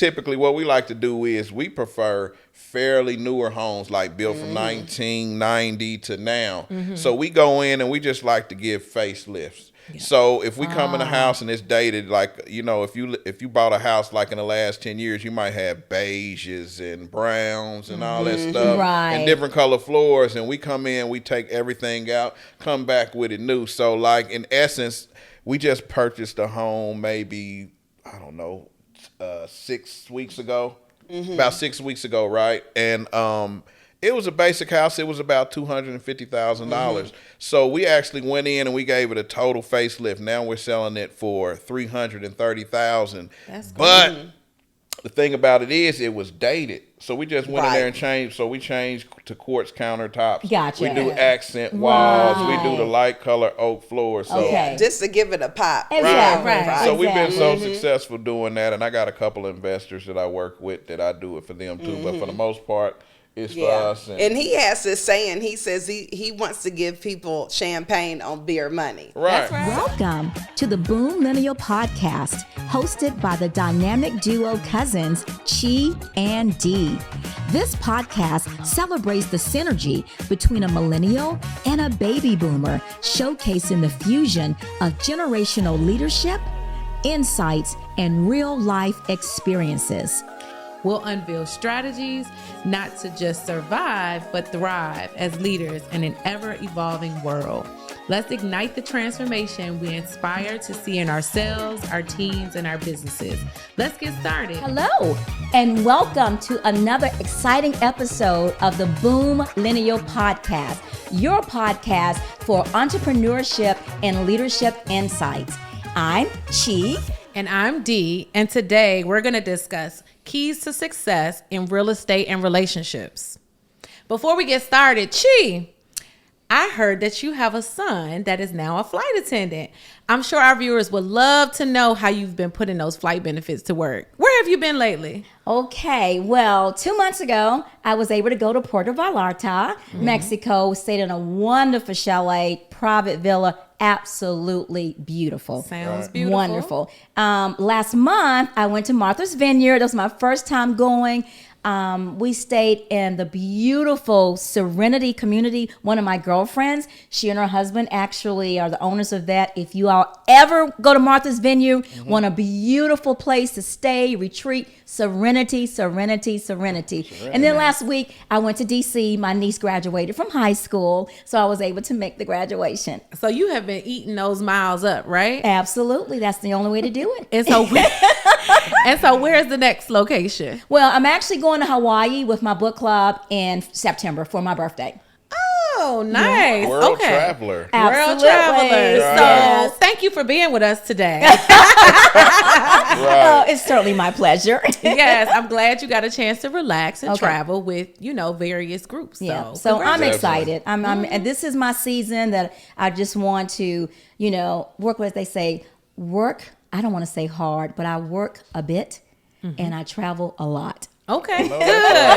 typically what we like to do is we prefer fairly newer homes, like built from 1990 to now. So we go in and we just like to give facelifts. So if we come in a house and it's dated, like, you know, if you bought a house like in the last 10 years, you might have beiges and browns and all that stuff and different color floors. And we come in, we take everything out, come back with it new. So like in essence, we just purchased a home maybe, I don't know, 6 weeks ago, about 6 weeks ago, right? And it was a basic house. It was about $250,000. So we actually went in and we gave it a total facelift. Now we're selling it for $330,000. That's cool. But the thing about it is, it was dated. So we just went in there and changed. So we changed to quartz countertops. Gotcha. We do accent walls. We do the light color oak floors. So just to give it a pop. Right. So we've been so successful doing that, and I got a couple of investors that I work with that I do it for them too. But for the most part, it's for us. And he has this saying. He says he wants to give people champagne on beer money. Right. That's right. Welcome to the BOOMLENNIAL podcast, hosted by the dynamic duo cousins, Chee and Dee. This podcast celebrates the synergy between a millennial and a baby boomer, showcasing the fusion of generational leadership, insights, and real-life experiences. We'll unveil strategies not to just survive, but thrive as leaders in an ever-evolving world. Let's ignite the transformation we inspire to see in ourselves, our teams, and our businesses. Let's get started. Hello, and welcome to another exciting episode of the BOOMLENNIAL podcast, your podcast for entrepreneurship and leadership insights. I'm Chee. And I'm Dee, and today we're going to discuss keys to success in real estate and relationships. Before we get started, Chee, I heard that you have a son that is now a flight attendant. I'm sure our viewers would love to know how you've been putting those flight benefits to work. Where have you been lately? Okay, well, 2 months ago, I was able to go to Puerto Vallarta, Mexico, stayed in a wonderful chalet, private villa, absolutely beautiful. Sounds beautiful. Wonderful. Last month, I went to Martha's Vineyard. That was my first time going. We stayed in the beautiful Serenity community. One of my girlfriends, she and her husband actually are the owners of that. If you all ever go to Martha's Vineyard, want a beautiful place to stay, retreat, Serenity. And then last week, I went to DC. My niece graduated from high school, so I was able to make the graduation. So you have been eating those miles up, right? Absolutely. That's the only way to do it. And so where's the next location? Well, I'm actually going to Hawaii with my book club in September for my birthday. Oh, nice. World traveler. Absolutely. World traveler. Right. So thank you for being with us today. Oh, it's certainly my pleasure. Yes, I'm glad you got a chance to relax and travel with, various groups. Yeah. So I'm excited. And this is my season that I just want to, work with, they say, work. I don't want to say hard, but I work a bit and I travel a lot. Okay, good.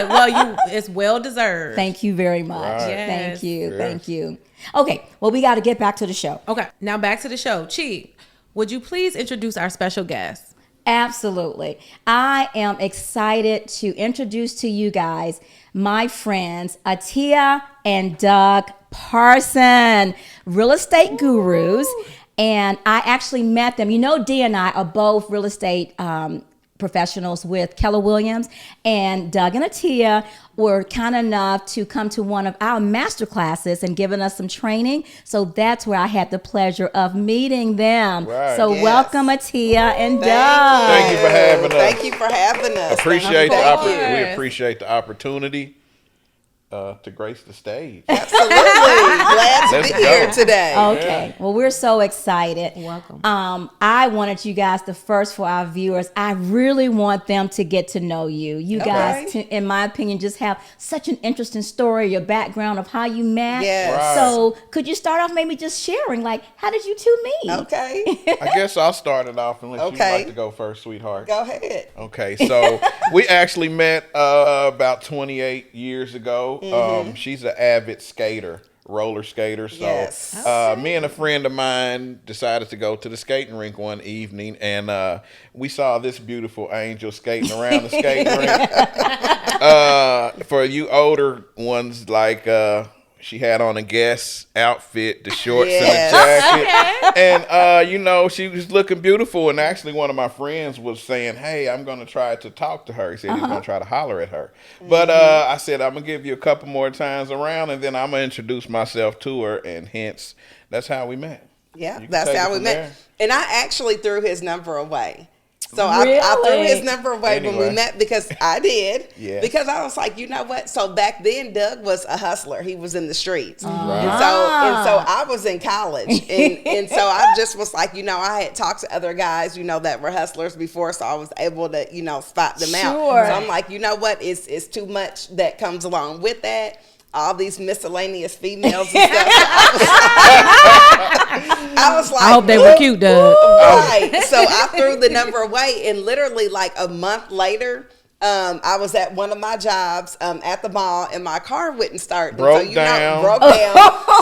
Well, it's well deserved. Thank you very much. Right. Yes. Thank you. Okay, well, we got to get back to the show. Okay, now back to the show. Chee, would you please introduce our special guest? Absolutely. I am excited to introduce to you guys my friends, Atia and Doug Parson, real estate gurus. And I actually met them. Dee and I are both real estate professionals with Keller Williams, and Doug and Atia were kind enough to come to one of our master classes and giving us some training. So that's where I had the pleasure of meeting them. Right. So welcome, Atia and Doug. Thank you for having us. Thank you for having us. We appreciate the opportunity to grace the stage. Absolutely. Glad to be here today. Okay. Well, we're so excited. Welcome. I wanted you guys to first, for our viewers, I really want them to get to know you. You guys, in my opinion, just have such an interesting story, your background of how you met. Yes. Right. So could you start off maybe just sharing, how did you two meet? Okay. I guess I'll start it off unless you'd like to go first, sweetheart. Go ahead. Okay, so we actually met about 28 years ago. She's an avid skater, roller skater. So Yes. me and a friend of mine decided to go to the skating rink one evening, and we saw this beautiful angel skating around the skating rink. For you older ones, like she had on a Guess outfit, the shorts Yes. and the jacket. And, she was looking beautiful. And actually, one of my friends was saying, hey, I'm going to try to talk to her. He said he was going to try to holler at her. But I said, I'm going to give you a couple more times around, and then I'm going to introduce myself to her. And hence, that's how we met. Yeah, You can that's take how it we from met. there. And I actually threw his number away. So Really? I threw his number away when Anyway. we met because I did. Yeah. Because I was like, you know what? So back then, Doug was a hustler. He was in the streets. Right. And so I was in college. And so I just was like, I had talked to other guys, that were hustlers before. So I was able to, spot them out. Sure. So I'm like, you know what? It's too much that comes along with that. All these miscellaneous females and stuff. I was like, I hope they were cute, Doug. right. So I threw the number away, and literally like a month later, I was at one of my jobs at the mall, and my car wouldn't start. And Broke down. Broke down.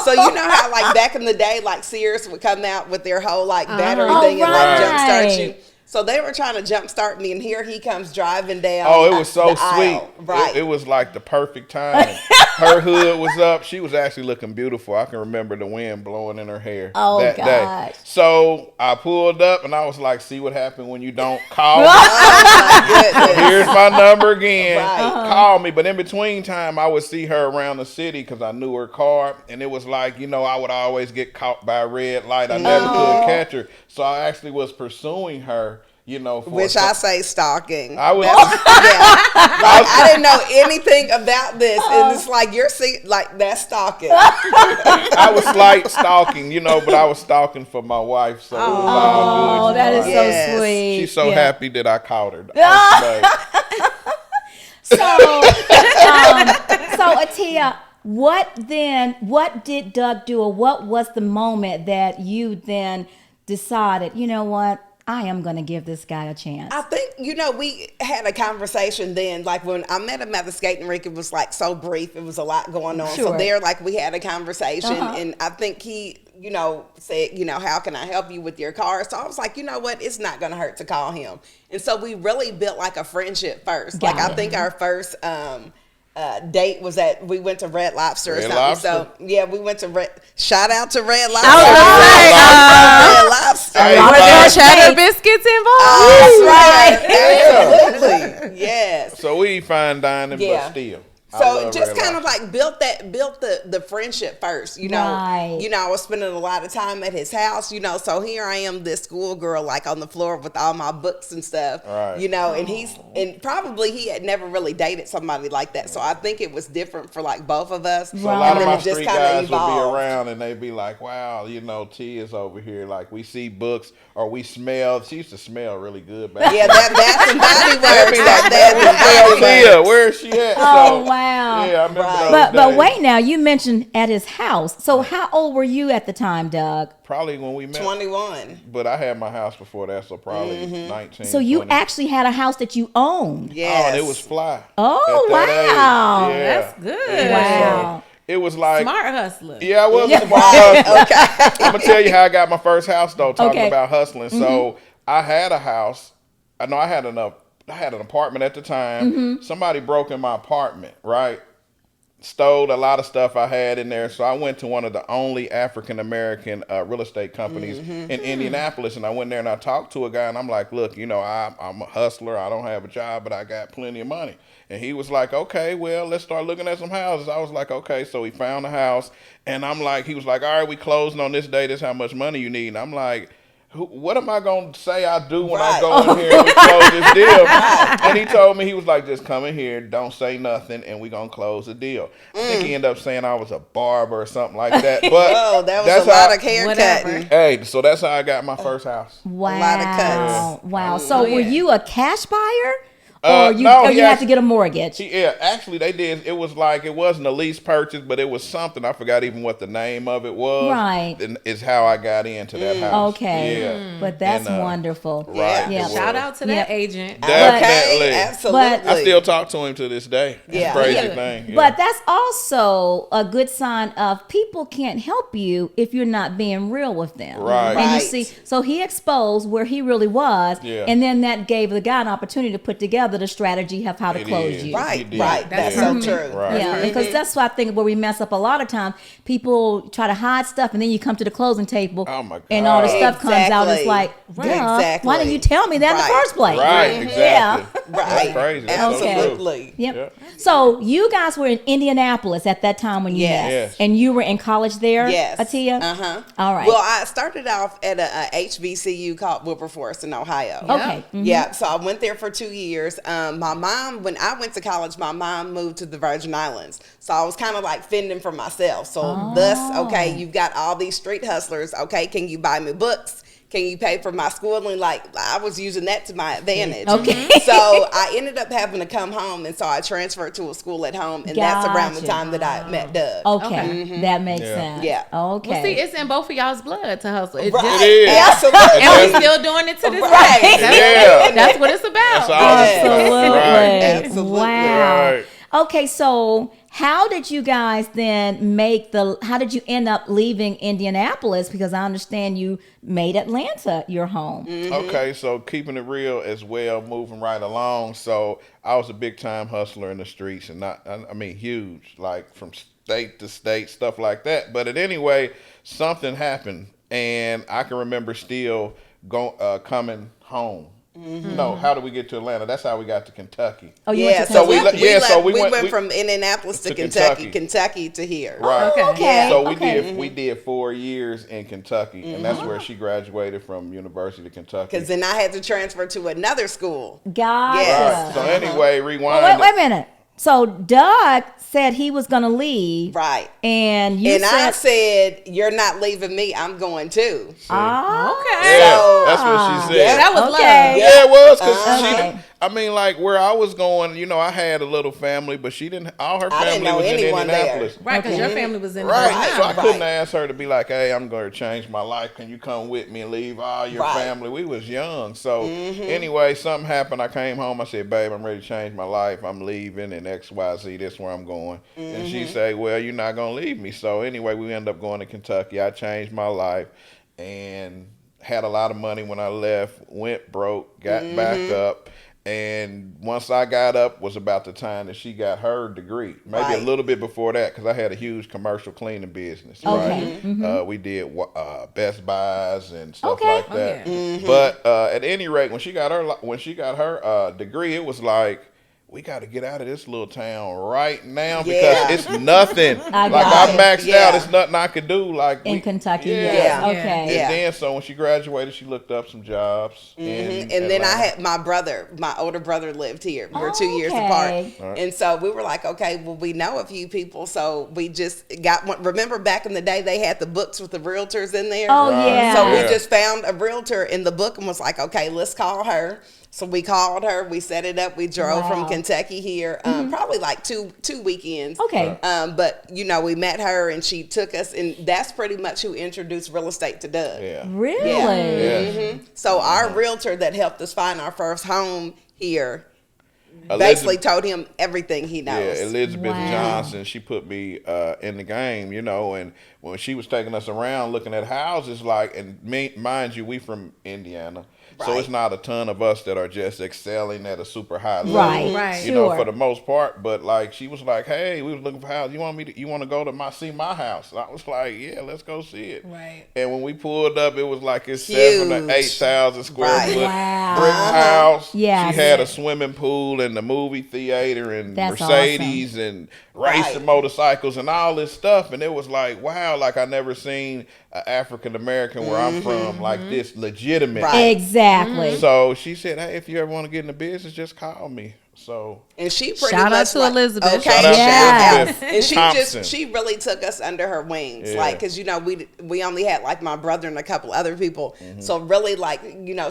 So you know how like back in the day, like Sears would come out with their whole like battery thing and like jumpstart you. So they were trying to jumpstart me, and here he comes driving down. Oh, it was so the sweet. aisle. Right. It was like the perfect time. Her hood was up. She was actually looking beautiful. I can remember the wind blowing in her hair that gosh. day. So I pulled up, and I was like, see what happened when you don't call me? Oh, my goodness. Here's my number again. Right. Call me. But in between time, I would see her around the city because I knew her car. And it was like, I would always get caught by a red light. I never could catch her. So I actually was pursuing her. Which I say stalking. I was. I didn't know anything about this, and it's like that's stalking. I was slight stalking, but I was stalking for my wife, so it was all good. that is Yes. so sweet. She's so happy that I caught her. So Atia, what did Doug do, or what was the moment that you then decided, you know what, I am going to give this guy a chance? I think, we had a conversation then, like when I met him at the skating rink, it was like so brief. It was a lot going on. Sure. So there, like we had a conversation, and I think he, said, how can I help you with your car? So I was like, you know what? It's not going to hurt to call him. And so we really built like a friendship first. Got I it. think our first, date was we went to Red Lobster or Red something. Lobster? So yeah, we went to shout out to Red Lobster. I Red Lobster. Hey, was Lobster. there cheddar biscuits involved? That's right. Absolutely. Yes. So we fine dining, Yeah. but still. I So love just Red kind of Lobster. like built the friendship first, Right. I was spending a lot of time at his house, so here I am, this schoolgirl, like on the floor with all my books and stuff, Right. and probably he had never really dated somebody like that. So I think it was different for like both of us. So a lot of And my then it just street kinda guys would be evolved. around, and they'd be like, wow, T is over here. Like, we see books, or we smell. She used to smell really good back Yeah, then. that Bath and Body They'd Works, be that like, Bath and Body Tia, Works. where is she at? Oh, So, wow. Yeah, I remember those But days. wait now, you mentioned at his house. So how old were you at the time, Doug? Probably when we met. 21. But I had my house before that, so probably 19. So you 20. actually had a house that you owned. Yes. Oh, and it was fly. Oh, at that age. wow. Yeah. That's good. Yeah, Wow. so it was like, Smart hustler. yeah, I was a smart hustler. Okay. I'm gonna tell you how I got my first house though. Talking Okay. about hustling. So I had a house. I know I had an apartment at the time. Somebody broke in my apartment, right? Stole a lot of stuff I had in there. So I went to one of the only African American real estate companies in Indianapolis, and I went there and I talked to a guy, and I'm like, look, I'm a hustler. I don't have a job, but I got plenty of money. And he was like, okay, well, let's start looking at some houses. I was like, okay. So he found a house, and I'm like, he was like, all right, we closing on this day. This is how much money you need. And I'm like, what am I going to say I do when I Right. go in here and we close this deal? And he told me, he was like, just come in here, don't say nothing, and we're going to close the deal. I think he ended up saying I was a barber or something like that. But Oh, that was that's a lot how- of hair Whatever. cutting. Hey, so that's how I got my first house. Wow. lot of cuts. Wow. So yeah. were you a cash buyer? Or you had to get a mortgage? Yeah, actually they did. It was like, it wasn't a lease purchase, but it was something. I forgot even what the name of it was. Right. And it's how I got into that house. Okay. Yeah. But that's wonderful. Right. Yeah. Shout out to that agent. Definitely. Okay, absolutely. I still talk to him to this day. It's Yeah. a crazy thing. Yeah. But that's also a good sign of people can't help you if you're not being real with them. Right. And you Right. see, so he exposed where he really was, Yeah. and then that gave the guy an opportunity to put together the strategy of how to It close is. you. Right, He did. right. That's so true. Right. Yeah, because that's what I think where we mess up a lot of times. People try to hide stuff, and then you come to the closing table, Oh, my and all the God. stuff comes out. It's Exactly. like, duh, Exactly. why didn't you tell me that in Right. the first place? Right, exactly. Yeah. Right. That's crazy. That's so true. Absolutely. Yep. Yeah. So you guys were in Indianapolis at that time when you Yes. met, Yes. and you were in college there, Yes. Atia? Uh-huh. All right. Well, I started off at a HBCU called Wilberforce in Ohio. Okay. Mhm. Yeah, so I went there for 2 years. My mom, when I went to college, my mom moved to the Virgin Islands. So I was kind of like fending for myself. So thus, okay, you've got all these street hustlers. Okay, can you buy me books? Can you pay for my schooling? Like, I was using that to my advantage. Okay. So I ended up having to come home, and so I transferred to a school at home, and that's around the Gotcha. time that I met Doug. Okay. That makes Yeah. sense. Yeah. Okay. Well, see, it's in both of y'all's blood to hustle. It's Right. just- It is. Absolutely. and we still doing it to this Right. day. Yeah. That's what it's about. That's all it's about. Absolutely. Right. Absolutely. Wow. Right. Okay, so how did you guys then how did you end up leaving Indianapolis? Because I understand you made Atlanta your home. Okay, so keeping it real as well, moving right along. So I was a big time hustler in the streets, and I mean huge, like from state to state, stuff like that. But anyway, something happened, and I can remember still coming home. No, how did we get to Atlanta? That's how we got to Kentucky. Oh, you Yeah, went to so Kentucky? we went from Indianapolis to Kentucky to here. Right. Okay. Okay. So we did 4 years in Kentucky, and that's where she graduated from University of Kentucky. Because then I had to transfer to another school. Gotcha. Yes. So anyway, rewind. Well, wait a minute. So Doug said he was going to leave. Right. And you And I said, said, "You're not leaving me. I'm going too." oh, Okay. Yeah, So- that's what she said. Yeah, That was Okay. love. Yeah, it was because Okay. I mean, like where I was going, you know, I had a little family, but she didn't. All her I didn't family know was in anyone there. Indianapolis. Right, because your family was in the Right, Virgin so I Islands. couldn't ask her to be like, "Hey, I'm going to change my life. Can you come with me and leave all your Right. family?" We was young, so anyway, something happened. I came home. I said, "Babe, I'm ready to change my life. I'm leaving, and X, Y, Z. This is where I'm going." And she said, "Well, you're not going to leave me." So anyway, we ended up going to Kentucky. I changed my life, and had a lot of money when I left. Went broke, got back up. And once I got up was about the time that she got her degree, maybe Right. a little bit before that, because I had a huge commercial cleaning business. Okay. Right? We did Best Buys and stuff Okay. like that. Okay. But at any rate, when she got her degree, it was like, we got to get out of this little town right now because Yeah. it's nothing. I Like got I it. maxed Yeah. out. It's nothing I could do. Like in Kentucky. Yeah. Yes. Yeah. Okay. And Yeah. then so when she graduated, she looked up some jobs. And then I had my older brother lived here. We were 2 years Okay. apart. And so we were like, okay, well, we know a few people. So we just got one. Remember back in the day, they had the books with the realtors in there? Oh, Right. yeah. So Yeah. we just found a realtor in the book and was like, okay, let's call her. So we called her. We set it up. We drove from Wow. Kentucky here, probably like two weekends. Okay. But you know, we met her and she took us, and that's pretty much who introduced real estate to Doug. Yeah. Really? Yeah. So our realtor that helped us find our first home here Elizabeth- basically told him everything he knows. Yeah, Elizabeth Wow. Johnson, she put me in the game, you know, and when she was taking us around looking at houses, like, and mind you, we from Indiana, so Right. it's not a ton of us that are just excelling at a super high level. Right. Right. You know, Sure. for the most part, but like she was like, "Hey, we was looking for houses. You want to go to see my house?" And I was like, "Yeah, let's go see it." Right. And when we pulled up, it was like it's Huge. 7,000 to 8,000 square Right. foot Wow. brick house. Yes. She had a swimming pool and the movie theater and That's Mercedes and racing Right. motorcycles and all this stuff. And it was like, wow, like I never seen an African American where I'm from like this legitimate. Right. Exactly. Exactly. So she said, hey, if you ever want to get in the business, just call me. So and she pretty Shout out much to like, Elizabeth. Okay, Shout out to shout out. Elizabeth And Thompson. she really took us under her wings, Yeah. like, because we only had like my brother and a couple other people, so really like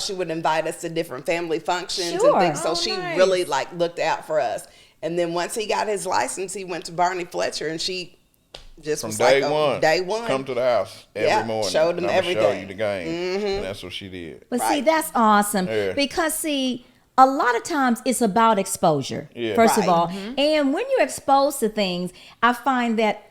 she would invite us to different family functions Sure. and things. So Oh, she nice. really like looked out for us. And then once he got his license, he went to Barney Fletcher, and she just from was day like, one, day one, come to the house every Yeah, morning. showed them and I'ma show everything. you the game. And that's what she did. But see, Right. that's awesome Yeah. because see, a lot of times it's about exposure. Yeah. First of Right. all, and when you're exposed to things, I find that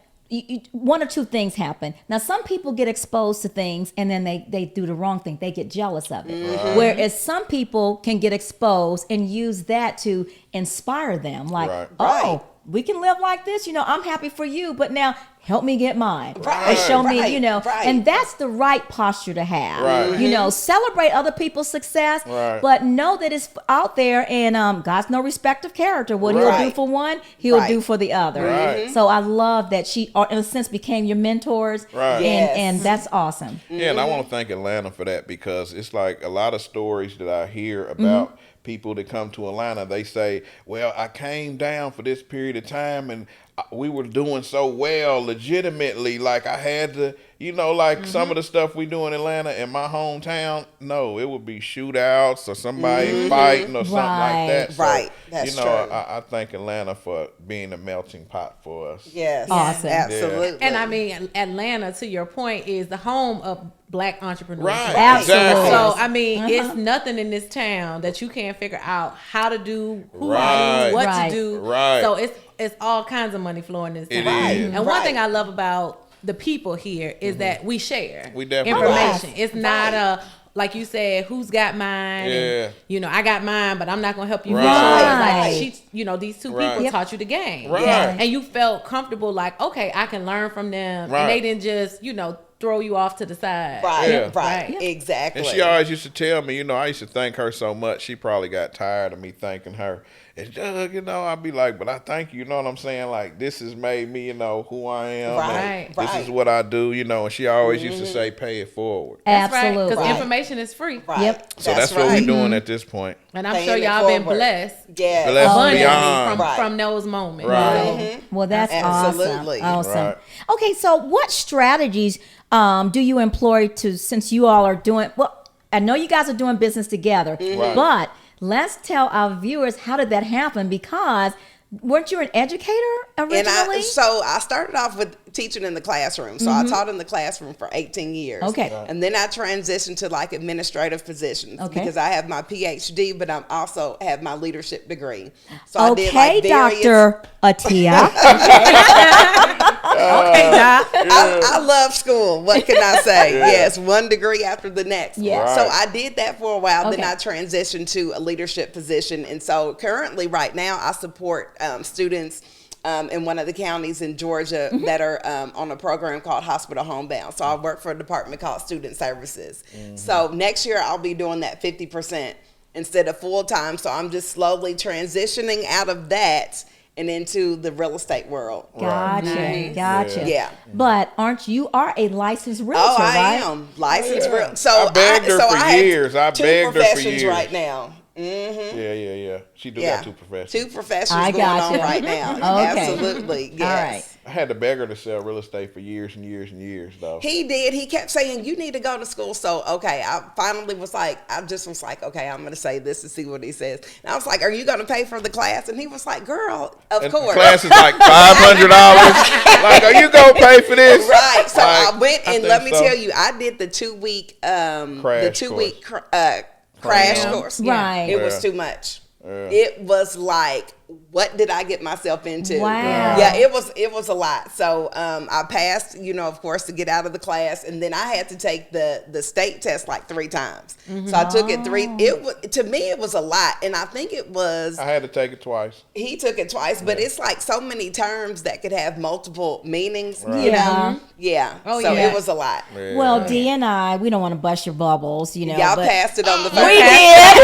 one or two things happen. Now, some people get exposed to things and then they do the wrong thing. They get jealous of it. Whereas some people can get exposed and use that to inspire them. Like, Right. oh, Right. we can live like this. I'm happy for you, but now help me get mine. Right. Or show me, Right. Right. and that's the right posture to have. Right. Celebrate other people's success, Right. but know that it's out there, and God's no respect of character. What he'll do Right. for one, he'll Right. do for the other. Right. So I love that she, in a sense, became your mentors, Right. Yes. and that's awesome. Yeah, and I want to thank Atlanta for that, because it's like a lot of stories that I hear about people that come to Atlanta. They say, well, I came down for this period of time and we were doing so well legitimately, like I had to, like some of the stuff we do in Atlanta in my hometown, no, it would be shootouts or somebody fighting or something like that. So, Right. That's true. I thank Atlanta for being a melting pot for us. Yes, Awesome. absolutely. And I mean, Atlanta, to your point, is the home of Black entrepreneurs. Right. Absolutely. Exactly. So I mean, it's nothing in this town that you can't figure out how to do, who to do, what Right. to do. Right. So it's all kinds of money flowing in this It town. is. And one Right. thing I love about the people here is that we share We definitely information. do. It's not a, like you said, who's got mine? Yeah. And, I got mine, but I'm not gonna help you. Right. get yours. Like Right. these two Right. people Yep. taught you the game. Right. Yeah. And you felt comfortable, like, okay, I can learn from them. Right. And they didn't just, throw you off to the side. Right, Yeah. right, Right. exactly. And she always used to tell me, I used to thank her so much. She probably got tired of me thanking her. And Doug, I'd be like, but I thank you, you know what I'm saying? Like, this has made me, who I am. Right, and This right. is what I do, and she always used to say, pay it forward. That's right. Absolutely. Because Right. information is free. Right. Yep. So that's what right. we're doing at this point. And I'm Paying sure it y'all been forward. blessed. Yes. Blessed abundantly beyond. Right. from those moments. Right. So, Well, that's Absolutely. awesome. Right. Okay, so what strategies do you employ since you all are doing, well, I know you guys are doing business together, Right. but let's tell our viewers, how did that happen? Because weren't you an educator originally? And I started off with teaching in the classroom. So I taught in the classroom for 18 years. Okay. Right. And then I transitioned to like administrative positions Okay. because I have my PhD, but I'm also have my leadership degree. So I Okay, did like various, Dr. Atia. okay, Doc. I love school. What can I say? Yes, one degree after the next. Yeah. Right. So I did that for a while. Then Okay. I transitioned to a leadership position. And so currently, right now, I support students in one of the counties in Georgia that are on a program called Hospital Homebound. So I work for a department called Student Services. So next year, I'll be doing that 50% instead of full time. So I'm just slowly transitioning out of that and into the real estate world. Gotcha, Nice. gotcha. Yeah. But you are a licensed realtor, Oh, I right? am licensed. Yeah. So I begged her for have years. I two begged her for professions years. right now. Yeah. She do Yeah, got two professions. two professions I going on gotcha. right now. Okay. Absolutely, yes. All right. I had to beg her to sell real estate for years and years and years, though. He did. He kept saying, you need to go to school. So, okay, I finally was like, okay, I'm going to say this to see what he says. And I was like, are you going to pay for the class? And he was like, girl, of And course. the class is like $500. Like, are you gonna pay for this? Right. So Like, I went and think let me so. tell you, I did the 2-week crash Yeah. course. Right. It was Yeah. too much. Yeah. It was like, what did I get myself into? Wow. Yeah, it was a lot. So I passed, of course, to get out of the class, and then I had to take the state test like 3 times. So I took it 3. It was, to me, it was a lot, and I think it was. I had to take it twice. He took it twice, but it's like so many terms that could have multiple meanings. Right. Yeah. Yeah. Oh, so yeah. it was a lot. Yeah. Well, D and I, we don't want to bust your bubbles, Y'all but passed it on the we first. did.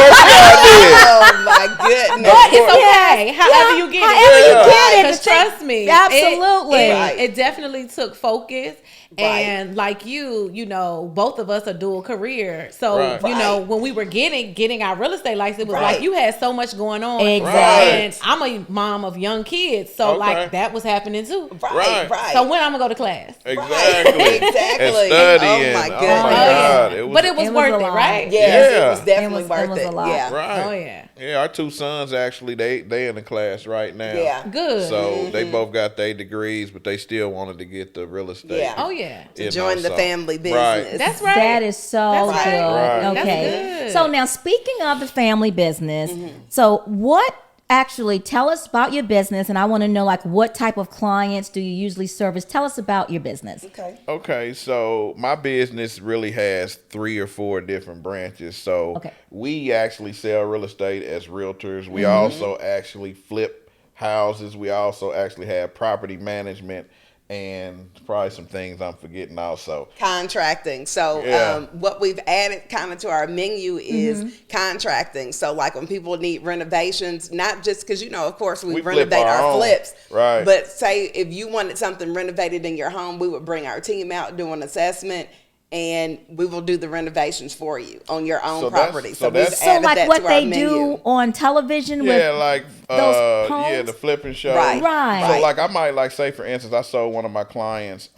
Oh my goodness. But it's okay. How however you get it. However you get it. Because trust me, Absolutely. it definitely took focus. And like you know, both of us are dual career. So, you know, when we were getting our real estate license, it was like you had so much going on. Exactly. And I'm a mom of young kids. So like that was happening too. Right. So when I'm going to go to class? Exactly. Exactly. And studying. Oh my goodness. Oh my God. But it was worth it, right? Yes, it was Yeah. definitely It worth was it. a lot. Yeah. Right. Oh yeah. Yeah, our two sons actually they in the class right now. Yeah. Good. So they both got their degrees, but they still wanted to get the real estate. Yeah. Oh yeah. To join the family business. Right. That's right. That is so That's good. right. Right. Okay. That's good. So now, speaking of the family business, so what actually tell us about your business, and I want to know like what type of clients do you usually service? Tell us about your business. Okay, so my business really has 3 or 4 different branches. So we actually sell real estate as realtors. We also actually flip houses. We also actually have property management, and probably some things I'm forgetting also. Contracting. So what we've added kind of to our menu is contracting. So like when people need renovations, not just because, you know, of course we flip renovate our own. flips. Right. But say if you wanted something renovated in your home, we would bring our team out, do an assessment, and we will do the renovations for you on your own property. so we've that's- So added like that what to they our do menu. on television Yeah, with like those homes? the flipping show. Right. Right. So like I might like say for instance, I sold one of my clients.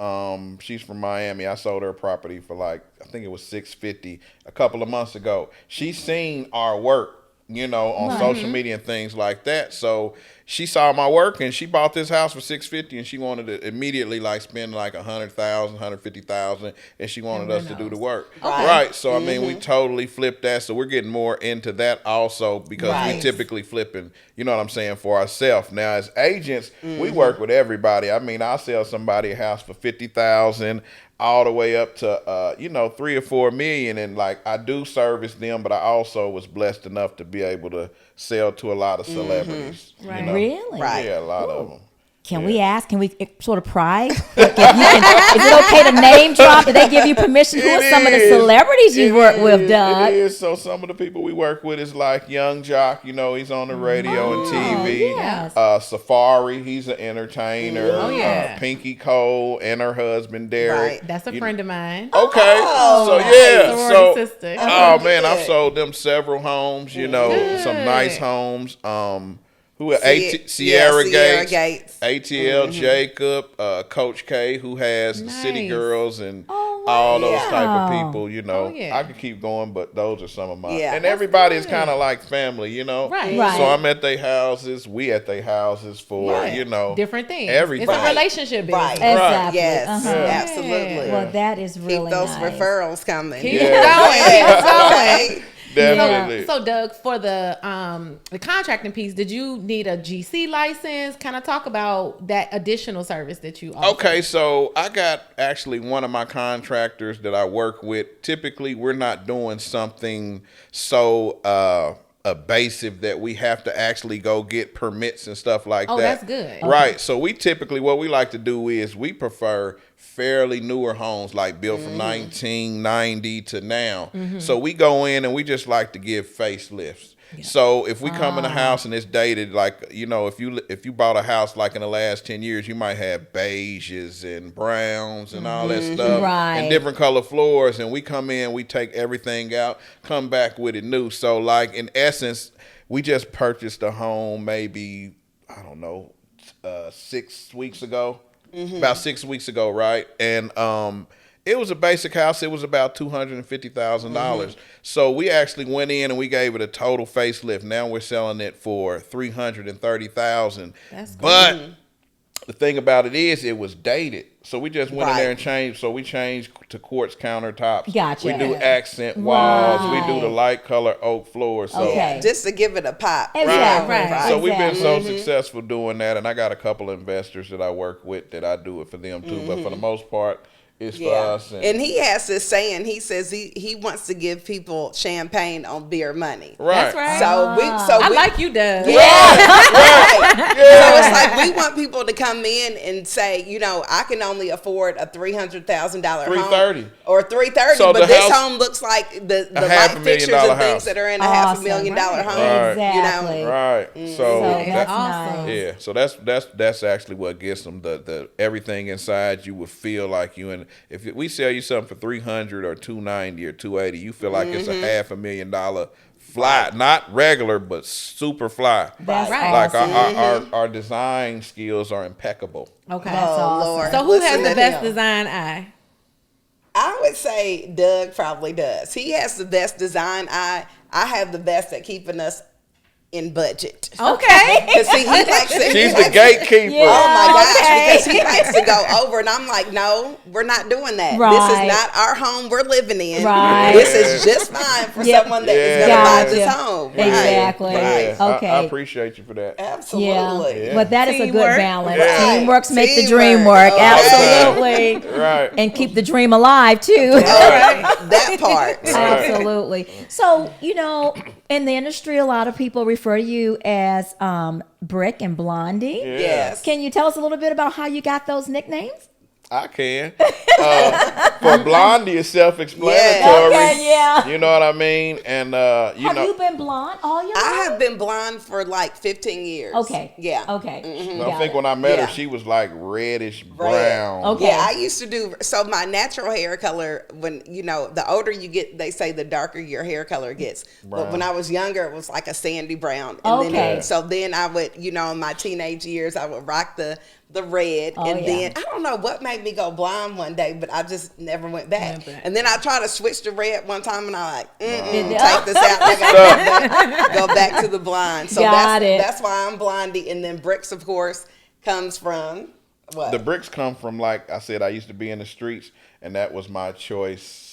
She's from Miami. I sold her property for like I think it was $650 a couple of months ago. She's seen our work, you know, on social media and things like that. So she saw my work and she bought this house for $650, and she wanted to immediately like spend like $100,000, $150,000, and she wanted us to do the work. Right. So I mean, we totally flipped that. So we're getting more into that also because we typically flipping, you know what I'm saying, for ourselves. Now as agents, we work with everybody. I mean, I'll sell somebody a house for $50,000 all the way up to you know, 3 or 4 million, and like I do service them, but I also was blessed enough to be able to sell to a lot of celebrities. Right. You know? Really? Right. Yeah, a lot of them. Can we ask? Can we sort of pry? Is it okay to name drop? Do they give you permission? Who are some of the celebrities you work with, Doug? It is. So some of the people we work with is like Young Jock. You know, he's on the radio and TV. yes. Safari, he's an entertainer. Oh, yeah. Pinky Cole and her husband Derek. Right. That's a friend of mine. Okay. So Sorority yeah. So sister. oh man, Good. I've sold them several homes. You know, some nice homes. Who are Sierra Gates, ATL Jacob, Coach K, who has the City Nice. Girls and all those type of people. You know, Oh, yeah. I could keep going, but those are some of my. Yeah. And everybody is kind of like family, you know. Right. Right. So I'm at their houses. We at their houses for Right. you know Different things. Everything. It's a relationship business. Right. Exactly. Yes, Uh-huh. absolutely. Well, that is really Keep those nice. referrals coming. Keep Yeah. going. Okay. Definitely. So Doug, for the contracting piece, did you need a GC license? Kind of talk about that additional service that you offer. Okay, so I got actually one of my contractors that I work with. Typically, we're not doing something so evasive that we have to actually go get permits and stuff like that. Oh, that's good. Right. So we typically, what we like to do is we prefer fairly newer homes, like built from 1990 to now. So we go in and we just like to give facelifts. So if we come in a house and it's dated, like, you know, if you bought a house like in the last 10 years, you might have beiges and browns and all that stuff, Right. and different color floors. And we come in, we take everything out, come back with it new. So like in essence, we just purchased a home maybe, I don't know, 6 weeks ago, about 6 weeks ago, right? And it was a basic house. It was about $250,000. So we actually went in and we gave it a total facelift. Now we're selling it for $330,000. That's good. But the thing about it is, it was dated. So we just went in there Right. and changed. So we changed to quartz countertops. Gotcha. We do accent walls. We do the Right. light color oak floor. So Okay. Just to give it a pop. Exactly. Right. so we've been so Exactly. successful doing that, and I got a couple of investors that I work with that I do it for them too. But for the most part, it's for us. And he has this saying, he says he wants to give people champagne on beer money. right. That's right. So I we like you, Doug. Yeah. Right. So it's like we want people to come in and say, you know, I can only afford a $300,000 home. $330,000. Or $330,000, So but this home looks like the light fixtures and $500,000 things that are in a $500,000 home. Right. You know? Right. So that, that's awesome. nice. yeah. So that's actually what gets them the everything inside you would feel like you. And if we sell you something for 300 or 290 or 280, you feel like it's a $500,000 fly, not regular, but super fly. That's Right. Like awesome. our design skills are impeccable. Okay. That's awesome. Lord. So who Listen has the to best him. design eye? I would say Doug probably does. He has the best design eye. I have the best at keeping us in budget. Okay. Because see, he likes to, She's the gatekeeper. Yeah. oh my gosh, Okay. because he likes to go over, and I'm like, no, we're not doing that. This Right. is not our home we're living in. Right. This is just fine for Yep. someone that is going to buy this Gotcha. home. Right. Exactly. Yeah, Okay. I appreciate you for that. Absolutely. Yeah. But that is a good Teamwork. balance. Yeah. Teamworks make the Teamwork. dream work. Oh, Absolutely. Right. And keep the dream alive too. That part. Absolutely. So, you know, in the industry, a lot of people refer to you as Brick and Blondie. Yes. Can you tell us a little bit about how you got those nicknames? I can. For Blondie, it's self-explanatory. Yeah. Okay, yeah. You know what I mean? And you Have know, you been blonde all your life? I have been blonde for like 15 years. Okay. Yeah. Okay. I Got think it. when I met Yeah. her, she was like reddish Red. brown. Okay. Yeah, I used to do so. My natural hair color, when you know, the older you get, they say the darker your hair color gets. But Brown. when I was younger, it was like a sandy brown. And Okay. then, so then I would, you know, in my teenage years, I would rock the red, Oh, and yeah. then I don't know what made me go blonde one day, but I just never went back. Went back. And then I tried to switch to red one time, and I like, Yeah. take this out. I gotta go back to the blonde. So Got it. that's why I'm Blondie. And then Bricks, of course, comes from what? The bricks come from, like I said, I used to be in the streets, and that was my choice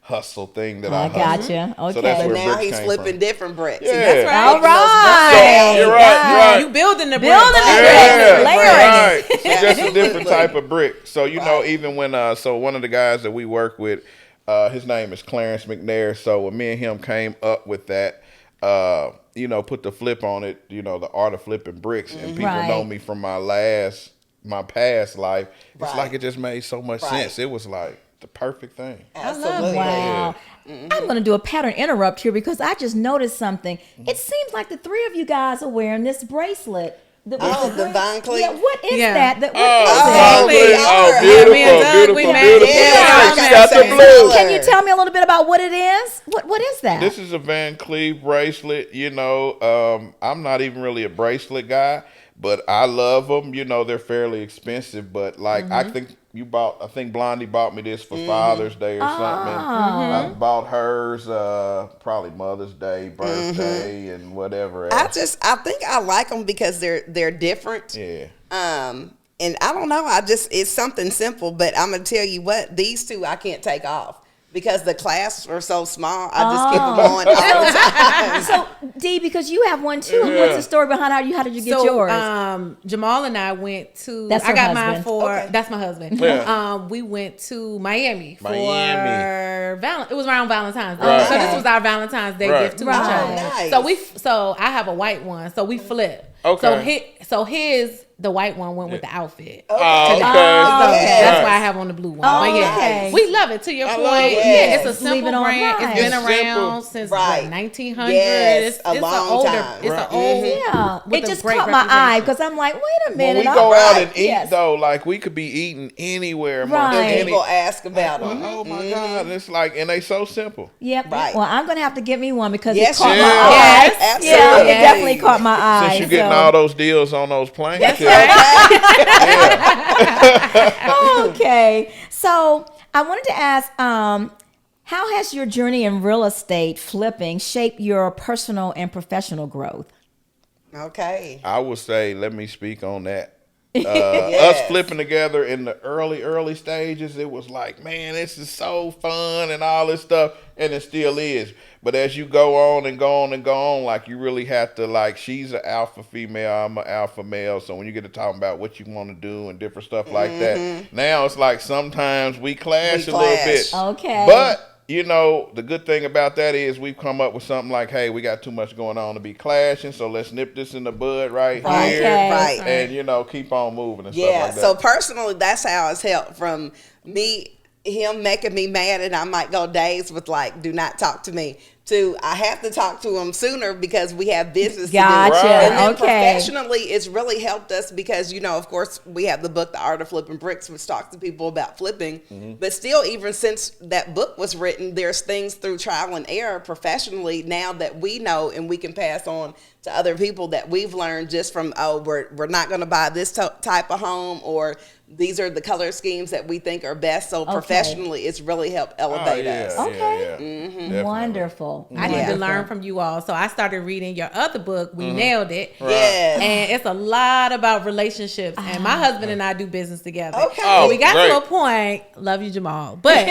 hustle thing that I I hustled. gotcha. Okay. So that's But where now bricks he's came flipping from. different bricks. Yeah. See, that's All right. right. You're right, Yeah. you're right. You building the Building brick. the Yeah, bricks, layering right. it. It's just a different Absolutely. type of brick. So you know, Right. even when so one of the guys that we work with, his name is Clarence McNair. So when me and him came up with that, you know, put the flip on it, you know, the art of flipping bricks, and people Right. know me from my past life. It's Right. like it just made so much Right. sense. It was like the perfect thing. Absolutely. Wow. I'm going to do a pattern interrupt here because I just noticed something. It seems like the three of you guys are wearing this bracelet. Oh, the Von Cleef? Yeah, what is Yeah. that? What is Oh, it? we oh, are. beautiful, Me and Doug, beautiful, we met. beautiful. Yeah, She I got gotta the say blue. color. Can you tell me a little bit about what it is? What is that? This is a Van Cleef bracelet. You know, I'm not even really a bracelet guy, but I love them. You know, they're fairly expensive, but like I think Blondie bought me this for Father's Day or something. I bought hers probably Mother's Day, birthday, and whatever else. I think I like them because they're different. Yeah. And I don't know, it's something simple, but I'm gonna tell you what, these two I can't take off because the clasps are so small. I just keep them on all the time. So, Dee, because you have one too, what's the story behind how did you get yours? Jamal and I went to. That's I her got husband. mine for. Okay. That's my husband. Yeah. We went to Miami for Miami. It was around Valentine's Day, Right. so this was our Valentine's Day Right. gift to Right. each other. Nice. So I have a white one, so we flip. Okay. So the white one went with the outfit. Oh, So okay. that's Okay. why I have on the blue one. Oh, but yeah, okay. we love it. To your I point, love it. yeah, it's a Yes. Leave it simple on brand. right. It's been It's around simple. since Right. what, 1900. Yes, a it's long an older. time. It's Right. an old. Yeah, with it a just great caught my eye representation. because I'm like, wait a When minute. we I'm go out right. and eat Yes. though, like we could be eating anywhere. amongst Right. any- People ask about them. Oh my God! It's like, and they so simple. Yep. Right. Well, I'm gonna have to get me one because Yes, it caught you my are. eye. Yes, Yeah, absolutely. it definitely caught my eye. Since you're getting so- all those deals on those planes, Okay. So I wanted to ask, how has your journey in real estate flipping shaped your personal and professional growth? Okay. I would say, let me speak on that. Yes. Us flipping together in the early stages, it was like, man, this is so fun and all this stuff, and it still is. But as you go on and go on and go on, like you really have to, like, she's an alpha female, I'm an alpha male. So when you get to talking about what you want to do and different stuff like that, now it's like sometimes we clash We a little clash. bit. Okay. But you know, the good thing about that is we've come up with something like, hey, we got too much going on to be clashing, so let's nip this in the bud right here. Okay. Right. And, you know, keep on moving and Yeah, stuff like that. so personally, that's how it's helped from him making me mad, and I might go days with like, do not talk to me, to I have to talk to him sooner because we have business Gotcha. to do. Right. And then Okay. professionally, it's really helped us because, you know, of course, we have the book, The Art of Flipping Bricks, which talks to people about flipping. But still, even since that book was written, there's things through trial and error professionally now that we know and we can pass on to other people that we've learned just from, oh, we're not going to buy this type of home, or these are the color schemes that we think are best. So professionally, it's really helped elevate us. Okay. Definitely. Wonderful. I need to learn from you all. So I started reading your other book, We Nailed It. Yes. And it's a lot about relationships. And my husband and I do business together. Okay. And we got great. to a point, love you, Jamal, but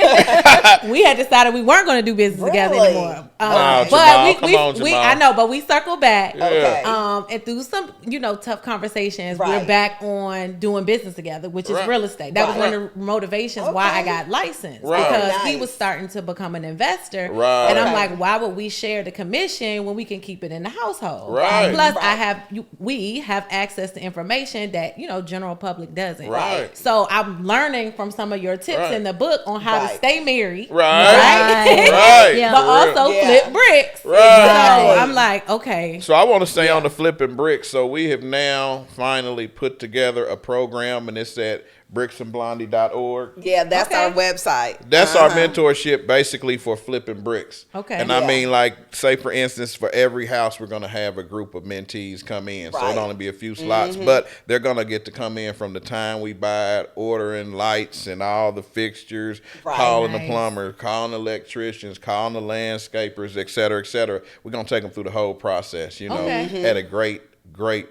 we had decided we weren't going to do business together Really? anymore. Wow, But Jamal, we, come on, Jamal. I know, but we circled back. Okay. And through some, you know, tough conversations, Right. we're back on doing business together, which is Right. real estate. That was Right. one of the motivations why I got licensed, Right. because he Nice. was starting to become an investor. Right. And I'm Okay. like, why would we share the commission when we can keep it in the household? Right. Plus, Right. we have access to information that, you know, general public doesn't. Right. So I'm learning from some of your tips Right. in the book on how to Right. stay married. Right. Right. Right. Yeah. But For real. also Yeah. flip bricks. Right. So I'm like, okay. So I want to stay on the flipping bricks. So we have now finally put together a program, and it's at bricksandblondie.org. Yeah, that's Okay. our website. That's our mentorship basically for flipping bricks. Okay. And I Yeah. mean, like, say for instance, for every house, we're going to have a group of mentees come in. So Right. it'll only be a few slots, but they're going to get to come in from the time we buy it, ordering lights and all the fixtures, Right. calling the Nice. plumbers, calling the electricians, calling the landscapers, et cetera, et cetera. We're going to take them through the whole process, you know, Okay. at a great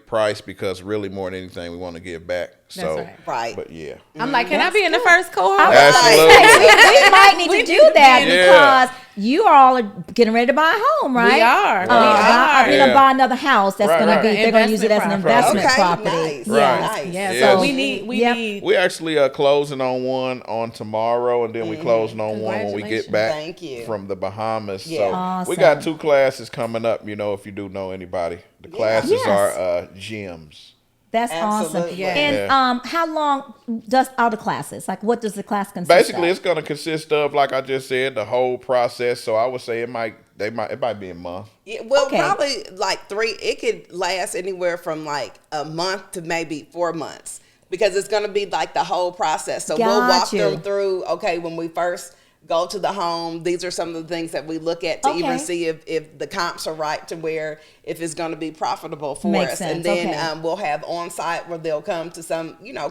price, because really more than anything, we want to give back. So, right. Right. But yeah. I'm like, can I be in the first cohort? Absolutely. We might need We to need do to that be in- because you all are getting ready to buy a home, right? We are. You're Yeah. going to buy another house that's Right, going to right. be, they're going to use it as an Investment investment property. property. Okay, Yeah. nice. Right. Yeah, Yes. so we need We actually closing on one on tomorrow, and then we closing on one when we get back Thank you. from the Bahamas. Yeah. So we Awesome. got 2 classes coming up, you know, if you do know anybody. The classes Yes. are gyms. That's awesome. Absolutely. Yeah. And how long does all the classes? Like, what does the class consist Basically, of? it's going to consist of, like I just said, the whole process. So I would say it might be a month. Yeah, well, Okay. probably like 3. It could last anywhere from like a month to maybe 4 months, because it's going to be like the whole process. So we'll walk you. them through. Okay, when we first go to the home, these are some of the things that we look at to Okay. even see if the comps are right, to where if it's going to be profitable for Makes us. sense. And then Okay. we'll have on site where they'll come to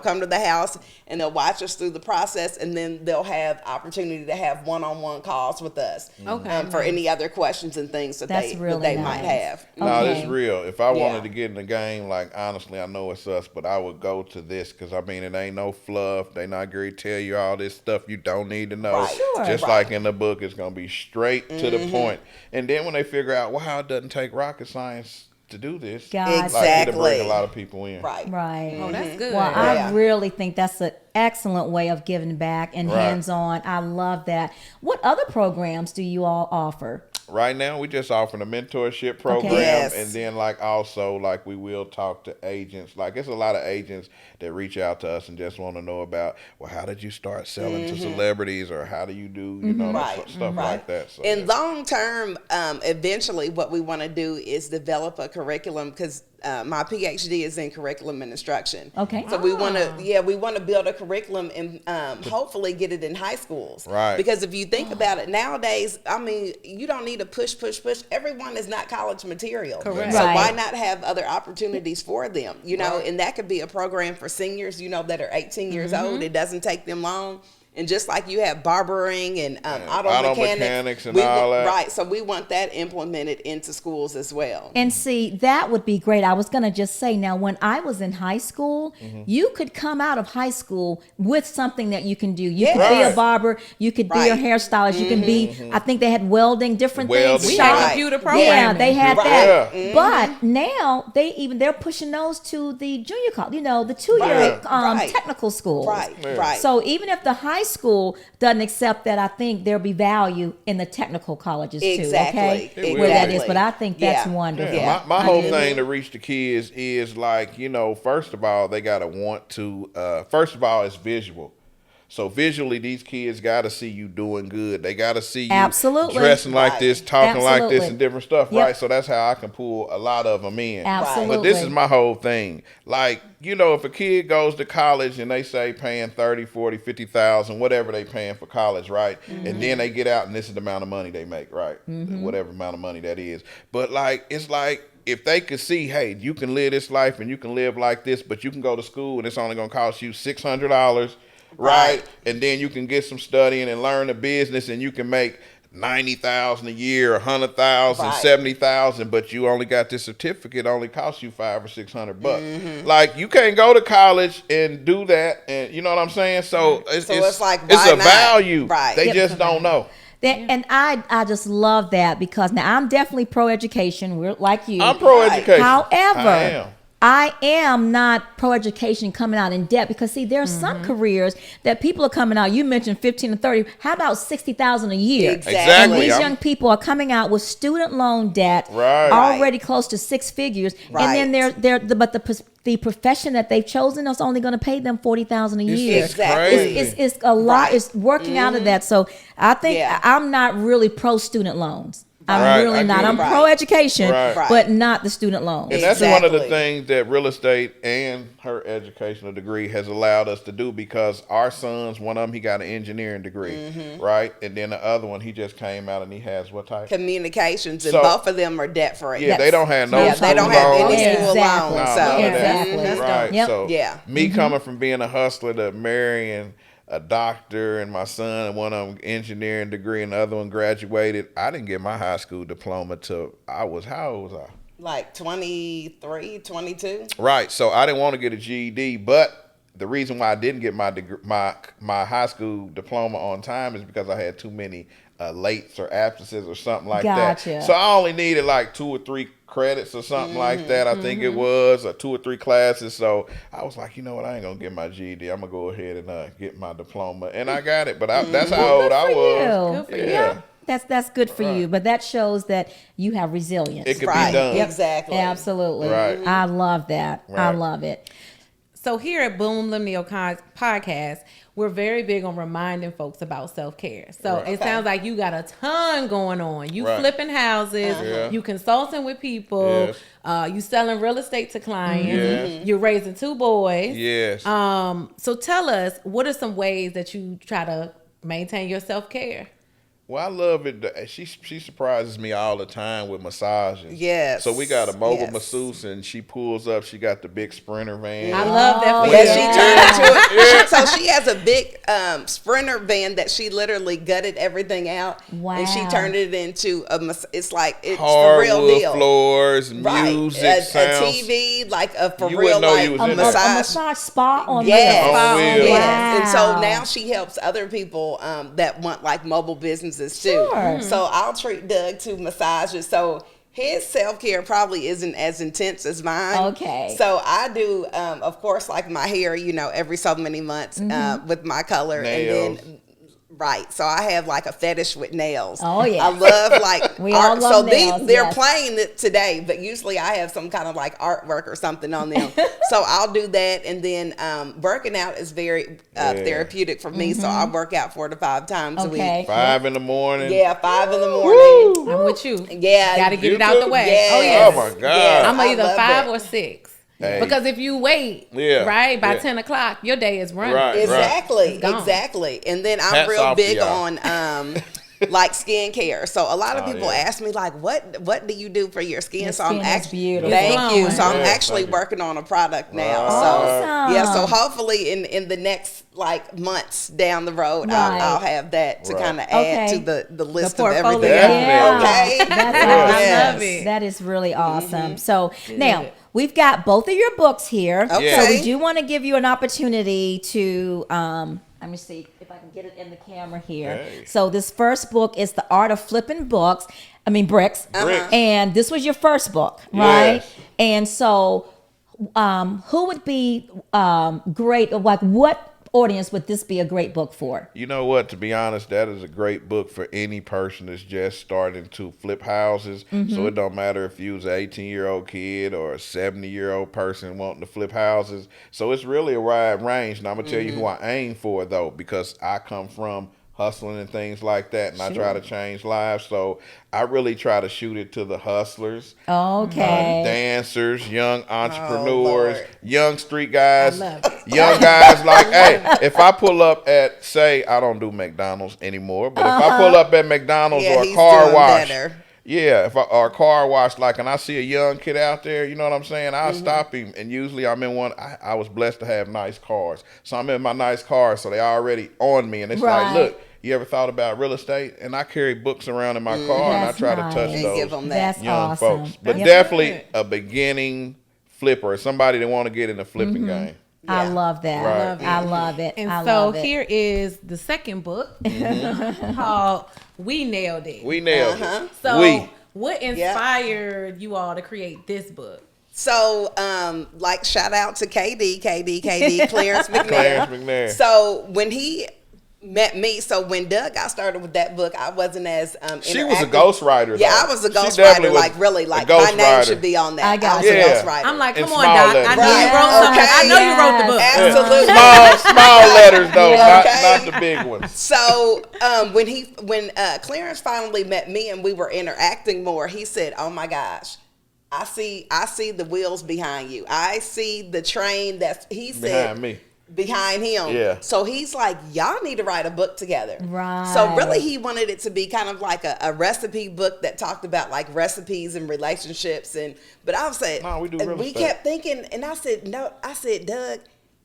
come to the house and they'll watch us through the process, and then they'll have opportunity to have one-on-one calls with us Okay, for any other questions and things that That's they really might nice. have. No, Okay. this real. If I Yeah. wanted to get in the game, like, honestly, I know it's us, but I would go to this, because I mean, it ain't no fluff. They not going to tell you all this stuff you don't need to know. Right. Sure. Just Right. like in the book, it's going to be straight to the point. And then when they figure out, wow, it doesn't take rocket science to do this, Gotcha. like, it'll Exactly. bring a lot of people in. Right. Right. Oh, that's good. Well, Yeah. I really think that's an excellent way of giving back and Right. hands-on. I love that. What other programs do you all offer? Right now, we just offering a mentorship program, Yes. and then like also like we will talk to agents. Like, it's a lot of agents that reach out to us and just want to know about, well, how did you start selling to celebrities, or how do you do Right. stuff like that. So In long term, eventually, what we want to do is develop a curriculum, because my PhD is in curriculum and instruction. Okay. So we want to build a curriculum and hopefully get it in high schools. Right. Because if you think about it nowadays, I mean, you don't need to push. Everyone is not college material. Correct. So Right. why not have other opportunities for them? You know, and that could be a program for seniors, you know, that are 18 years old. It doesn't take them long. And just like you have barbering and auto mechanics and we all that. Right. So we want that implemented into schools as well. And see, that would be great. I was going to just say, now, when I was in high school, you could come out of high school with something that you can do. You could be a Right. barber, you could be a Right. hairstylist, you can be, I think they had welding, different Welding. things. We Right. had computer programming. Yeah, they had Right. that. Yeah. But now they're pushing those to the junior college, the 2-year Right. Right. technical schools. Right. Yeah. Right. So even if the high high school doesn't accept that, I think there'll be value in the technical colleges too. Okay, Exactly. where that is. But I think that's Yeah. wonderful. Yeah, my whole thing to reach the kids is like, first of all, they gotta want to. First of all, it's visual. So visually, these kids got to see you doing good. They got to see you Absolutely. dressing like this, talking like this, Absolutely. and different stuff, Yep. right? So that's how I can pull a lot of them in. Absolutely. But this is my whole thing. Like, if a kid goes to college and they say paying 30, 40, 50,000, whatever they paying for college, right? And then they get out and this is the amount of money they make, right? Whatever amount of money that is. But like, it's like, if they could see, hey, you can live this life and you can live like this, but you can go to school and it's only going to cost you $600, right? And then you can get some studying and learn the business and you can make 90,000 a year, 100,000, 70,000, but you only got this certificate, only costs you $500 or $600. Like, you can't go to college and do that, and you know what I'm saying? So it's like, it's a value. Right. They just don't know. And I just love that, because now I'm definitely pro-education. We're like you. I'm pro-education. However, I am not pro-education coming out in debt, because see, there are some careers that people are coming out. You mentioned 15 to 30. How about 60,000 a year? Exactly. And these young people are coming out with student loan debt, already close to six figures, and then the profession that they've chosen is only going to pay them 40,000 a year. Exactly. It's a lot. It's working out of that. So I think I'm not really pro-student loans. I'm really not. I'm pro-education, but not the student loans. And that's one of the things that real estate and her educational degree has allowed us to do, because our sons, one of them, he got an engineering degree, right? And then the other one, he just came out and he has what type? Communications, and both of them are debt free. Yeah, they don't have no school they don't have loans. any school loans. Right. So me coming from being a hustler to marrying a doctor, and my son, and one of them engineering degree and the other one graduated, I didn't get my high school diploma till how old was I? Like 23, 22. Right. So I didn't want to get a GED, but the reason why I didn't get my my high school diploma on time is because I had too many lates or absences or something like that. So I only needed like 2 or 3 credits or something like that. I think it was, or 2 or 3 classes. So I was like, you know what? I ain't gonna get my GED. I'm gonna go ahead and get my diploma, and I got it. But that's how old I was. Good for you. That's good for you, but that shows that you have resilience. It could be done. Exactly. Absolutely. Right. I love that. I love it. So here at Millennial Podcast, we're very big on reminding folks about self-care. So it sounds like you got a ton going on. You flipping houses, you consulting with people, you selling real estate to clients, you're raising 2 boys. So tell us, what are some ways that you try to maintain your self-care? Well, I love it. She surprises me all the time with massages. Yes. So we got a mobile masseuse, and she pulls up. She got the big Sprinter van. I love that. She turned into so she has a big Sprinter van that she literally gutted everything out. Wow. And she turned it into it's the hardwood real deal. Floors, music, a sounds. TV, like a for You real, wouldn't know like you was a in there. massage. A massage spa on Yes. On wheels. Yes. And so Wow. now she helps other people that want like mobile businesses too. Sure. So I'll treat Doug to massages. So his self-care probably isn't as intense as mine. Okay. So I do, of course, like my hair, every so many months with my color. Nails. And then, so I have like a fetish with nails. Oh, yeah. I love like We all love nails, they're yes. playing it today, but usually I have some kind of like artwork or something on them. So I'll do that. And then working out is very therapeutic for me. So I work out 4 to 5 times a week. 5 in the morning. Yeah, 5 in the morning. I'm with you. Yeah. Got to get You it out the too? way. Yes. Oh, yeah. Oh my God. Yes. I'm I either love 5 that. or 6. Hey. Because if you wait, by 10 o'clock, your day is running. Right. Exactly. And then I'm Hats real off to big y'all. on like skincare. So a lot of people ask me like, what do you do for your skin? Your so I'm skin is actually beautiful. thank you. So I'm Yeah, actually thank you. working on a product now. Awesome. So yeah, so hopefully in the next like months down the road, I'll have that to kind of add to the list of portfolio. everything. Yeah. Okay. I love it. That is really awesome. So now we've got both of your books here. Okay. So we do want to give you an opportunity to let me see if I can get it in the camera here. Hey. So this first book is The Art of Flipping Bricks. Bricks. And this was your first book, right? And so who would be great, like what audience would this be a great book for? You know what? To be honest, that is a great book for any person that's just starting to flip houses. So it don't matter if you was an 18-year-old kid or a 70-year-old person wanting to flip houses. So it's really a wide range. And I'm going to tell you who I aim for, though, because I come from hustling and things like that, and I try to change lives. So I really try to shoot it to the hustlers, dancers, young entrepreneurs, young street guys, young guys. Like, hey, if I pull up at, say, I don't do McDonald's anymore, but if I pull up at McDonald's or a car wash, or a car wash, like, and I see a young kid out there, you know what I'm saying? I'll stop him, and usually I'm in one. I was blessed to have nice cars, so I'm in my nice car, so they already on me, and it's like, look, you ever thought about real estate? And I carry books around in my car, and I try to touch those young folks. But definitely a beginning flipper, somebody that want to get in the flipping game. I love that. Right. I love it. And I so love it. here is the second book called We Nailed It. We nailed it. So what inspired you all to create this book? So, like, shout out to KD, Clarence McNair. Clarence McNair. So when he met me, so when Doug got started with that book, I wasn't as she was a ghostwriter. Yeah, I was a ghostwriter. Like, really, like, my name should be on that. I was a ghostwriter. I'm like, come on, Doc. I know you wrote something. I know you wrote the book. Absolutely. Small letters though, not the big ones. So when Clarence finally met me and we were interacting more, he said, "Oh my gosh, I see the wheels behind you. I see the train that's," he said, behind him. Yeah. So he's like, y'all need to write a book together. Right. So really he wanted it to be kind of like a recipe book that talked about like recipes and relationships. But I said, no, we kept thinking, and I said, Doug,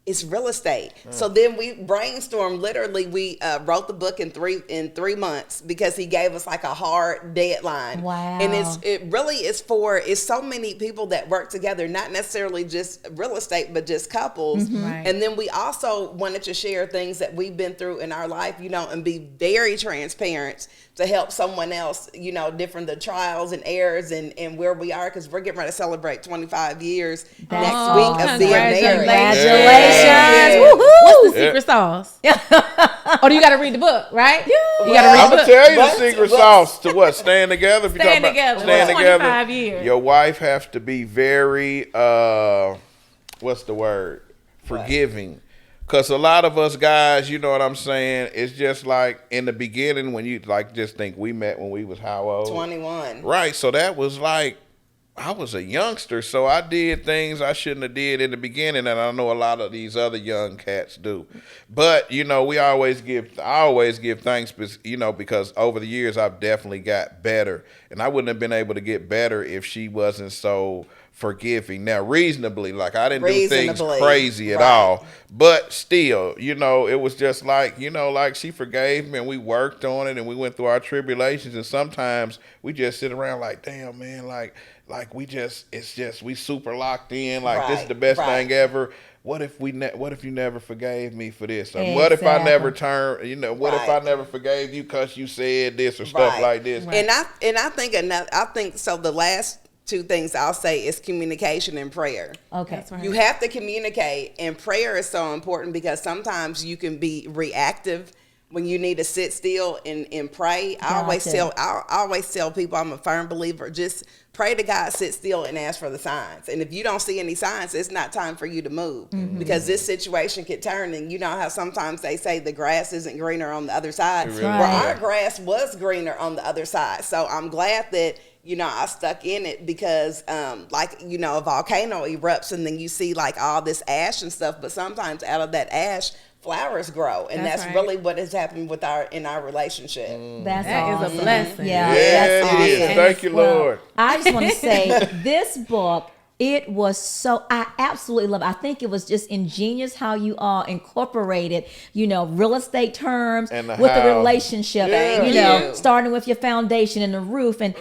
it's real estate. So then we brainstormed. Literally, we wrote the book in three months because he gave us like a hard deadline. Wow! And it really is it's so many people that work together, not necessarily just real estate, but just couples. Right. And then we also wanted to share things that we've been through in our life, and be very transparent to help someone else, different the trials and errors and where we are, because we're getting ready to celebrate 25 years next week of being married. Congratulations. What's the secret sauce? Oh, you got to read the book, right? Yeah. You got to read I'm the book. I'm going to tell you the secret sauce to what? Staying together. If Staying together. Staying 25 years. Your wife has to be very, what's the word? Forgiving. Because a lot of us guys, you know what I'm saying, it's just like in the beginning when you like just think we met when we was how old? 21. Right. So that was like, I was a youngster, so I did things I shouldn't have did in the beginning, and I know a lot of these other young cats do. But I always give thanks, because over the years I've definitely got better, and I wouldn't have been able to get better if she wasn't so forgiving. Now, reasonably, like I didn't do things crazy at all, but still, it was just like, like she forgave me and we worked on it and we went through our tribulations, and sometimes we just sit around like, damn, man, like we super locked in, like this is the best thing ever. What if you never forgave me for this? Or what if I never turned, what if I never forgave you because you said this or stuff like this? Right. And I think so the last two things I'll say is communication and prayer. Okay. That's right. You have to communicate, and prayer is so important because sometimes you can be reactive when you need to sit still and pray. I always tell people, I'm a firm believer, just pray to God, sit still, and ask for the signs. And if you don't see any signs, it's not time for you to move, because this situation could turn. And you know how sometimes they say the grass isn't greener on the other side. Really well, our grass was greener on the other side. So I'm glad that I stuck in it, because a volcano erupts and then you see like all this ash and stuff, but sometimes out of that ash flowers grow, and that's really what has happened in our relationship. That awesome. Is a blessing. Yeah, that's awesome. It is. Thank you, Lord. I just want to say this book, it was I absolutely love it. I think it was just ingenious how you all incorporated, real estate terms with the relationship, starting with your foundation and the roof. And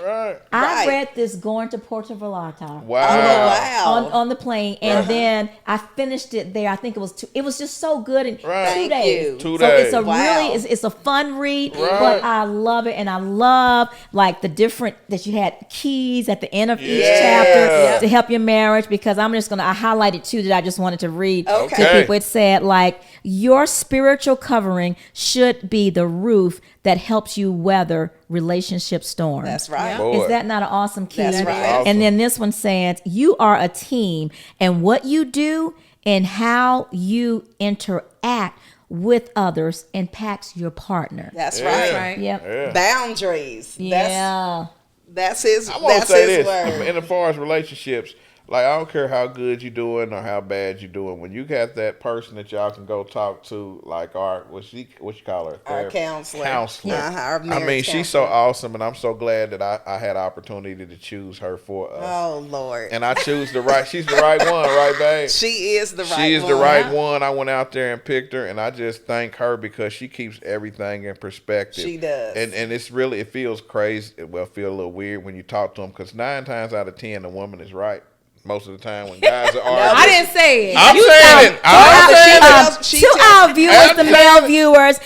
I read this going to Puerto Vallarta. Wow. On the plane. And then I finished it there. I think it was just so good in 2 days. 2 days. So it's a really, it's a fun read, but I love it. And I love like the different, that you had keys at the end of each chapter to help you marriage, because I highlighted two that I just wanted to read to Okay. people. It said, like, your spiritual covering should be the roof that helps you weather relationship storms. That's right. Yeah. Boy. Is that not an awesome key? That's right. Awesome. And then this one says, you are a team, and what you do and how you interact with others impacts your partner. That's Yeah. right. Right. Yep. Yeah. Boundaries. Yeah. That's his. I want to That's say his this, word. and as far as relationships, like, I don't care how good you're doing or how bad you're doing. When you got that person that y'all can go talk to, like what you call her? Our counselor. Counselor. Our I mean, marriage she's so counselor. awesome, and I'm so glad that I had opportunity to choose her for us. Oh Lord. And I choose the right. She's the right one, right, babe? She is the right She is one. the right Yeah. one. I went out there and picked her, and I just thank her because she keeps everything in perspective. She does. And it's really, it feels crazy. Well, feel a little weird when you talk to them, because 9 times out of 10, the woman is right. Most of the time when guys are arguing. I didn't say it. I'm You saying it. I'm saying it. She To tells- our viewers, the male viewers,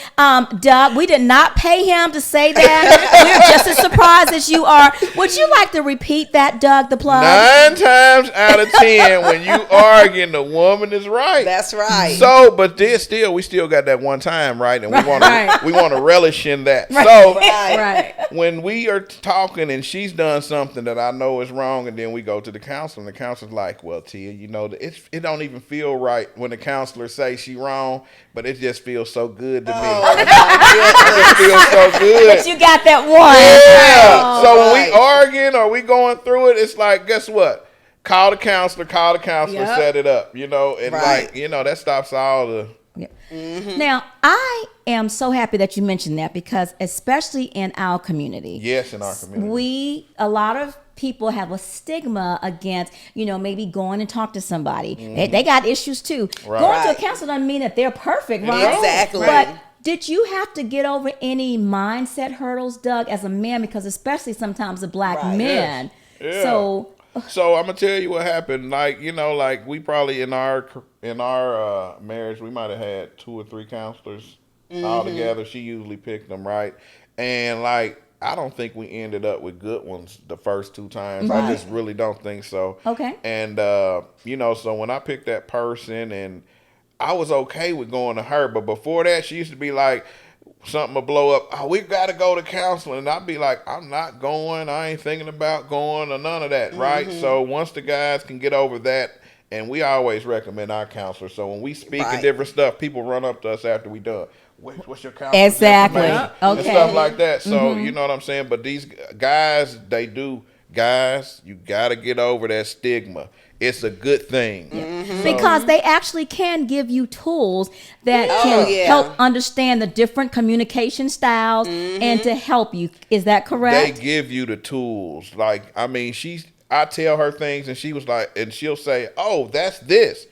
Doug, we did not pay him to say that. We're just as surprised as you are. Would you like to repeat that, Doug, the plug? 9 times out of 10, when you arguing, the woman is right. That's right. So, but we still got that one time, right? And we want Right. to relish in that. So, Right. Right. when we are talking and she's done something that I know is wrong, and then we go to the counselor, and the counselor's like, well, Tia, you know, it don't even feel right when the counselor say she wrong, but it just feels so good to me. It feels so good. But you got that one. Yeah. So when right. we arguing or we going through it, it's like, guess what? Call the counselor, Yep. set it up, you know, and Right. like, you know, that stops all the. Now, I am so happy that you mentioned that, because especially in our community, Yes, in our community. a lot of people have a stigma against, maybe going and talk to somebody. They got issues too. Right. Going to a Right. counselor doesn't mean that they're perfect, right? Exactly. But did you have to get over any mindset hurdles, Doug, as a man? Because especially sometimes the black Right. men. Yes. Yeah. So So I'm gonna tell you what happened. Like, you know, like we probably in our marriage, we might have had 2 or 3 counselors all together. She usually picked them, right? And like, I don't think we ended up with good ones the first 2 times. Right. I just really don't think so. Okay. And you know, so when I picked that person, and I was okay with going to her, but before that, she used to be like, something will blow up. Oh, we got to go to counseling. And I'd be like, I'm not going. I ain't thinking about going or none of that, right? So once the guys can get over that, and we always recommend our counselor. So when we speak Right. and different stuff, people run up to us after we done. What's your counselor? Exactly. And Okay. stuff like that. So you know what I'm saying? But these guys, guys, you got to get over that stigma. It's a good thing. So- because they actually can give you tools that Oh, can yeah. help understand the different communication styles and to help you. Is that they correct? give you the tools. Like, I mean, I tell her things, and she was like, and she'll say, "Oh, that's this,"